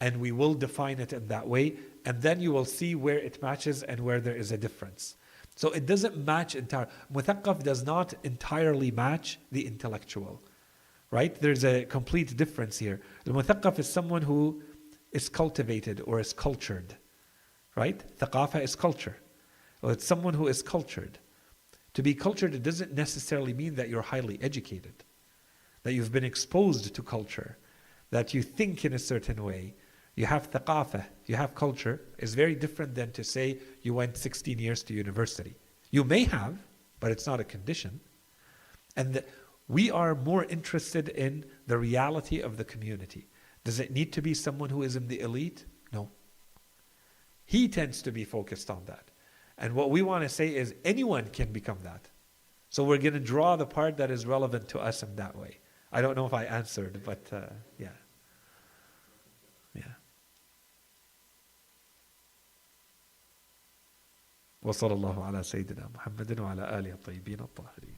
and we will define it in that way, and then you will see where it matches and where there is a difference. So it doesn't match entirely. Muthaqqaf does not entirely match the intellectual, right? There's a complete difference here. The muthaqqaf is someone who is cultivated or is cultured, right? Thaqafa is culture. Well, it's someone who is cultured. To be cultured, it doesn't necessarily mean that you're highly educated, that you've been exposed to culture, that you think in a certain way. You have thaqafah, you have culture, is very different than to say you went 16 years to university. You may have, but it's not a condition. And we are more interested in the reality of the community. Does it need to be someone who is in the elite? No. He tends to be focused on that. And what we want to say is anyone can become that. So we're going to draw the part that is relevant to us in that way. I don't know if I answered, but yeah. وصلى الله على سيدنا محمد وعلى آله الطيبين الطاهرين.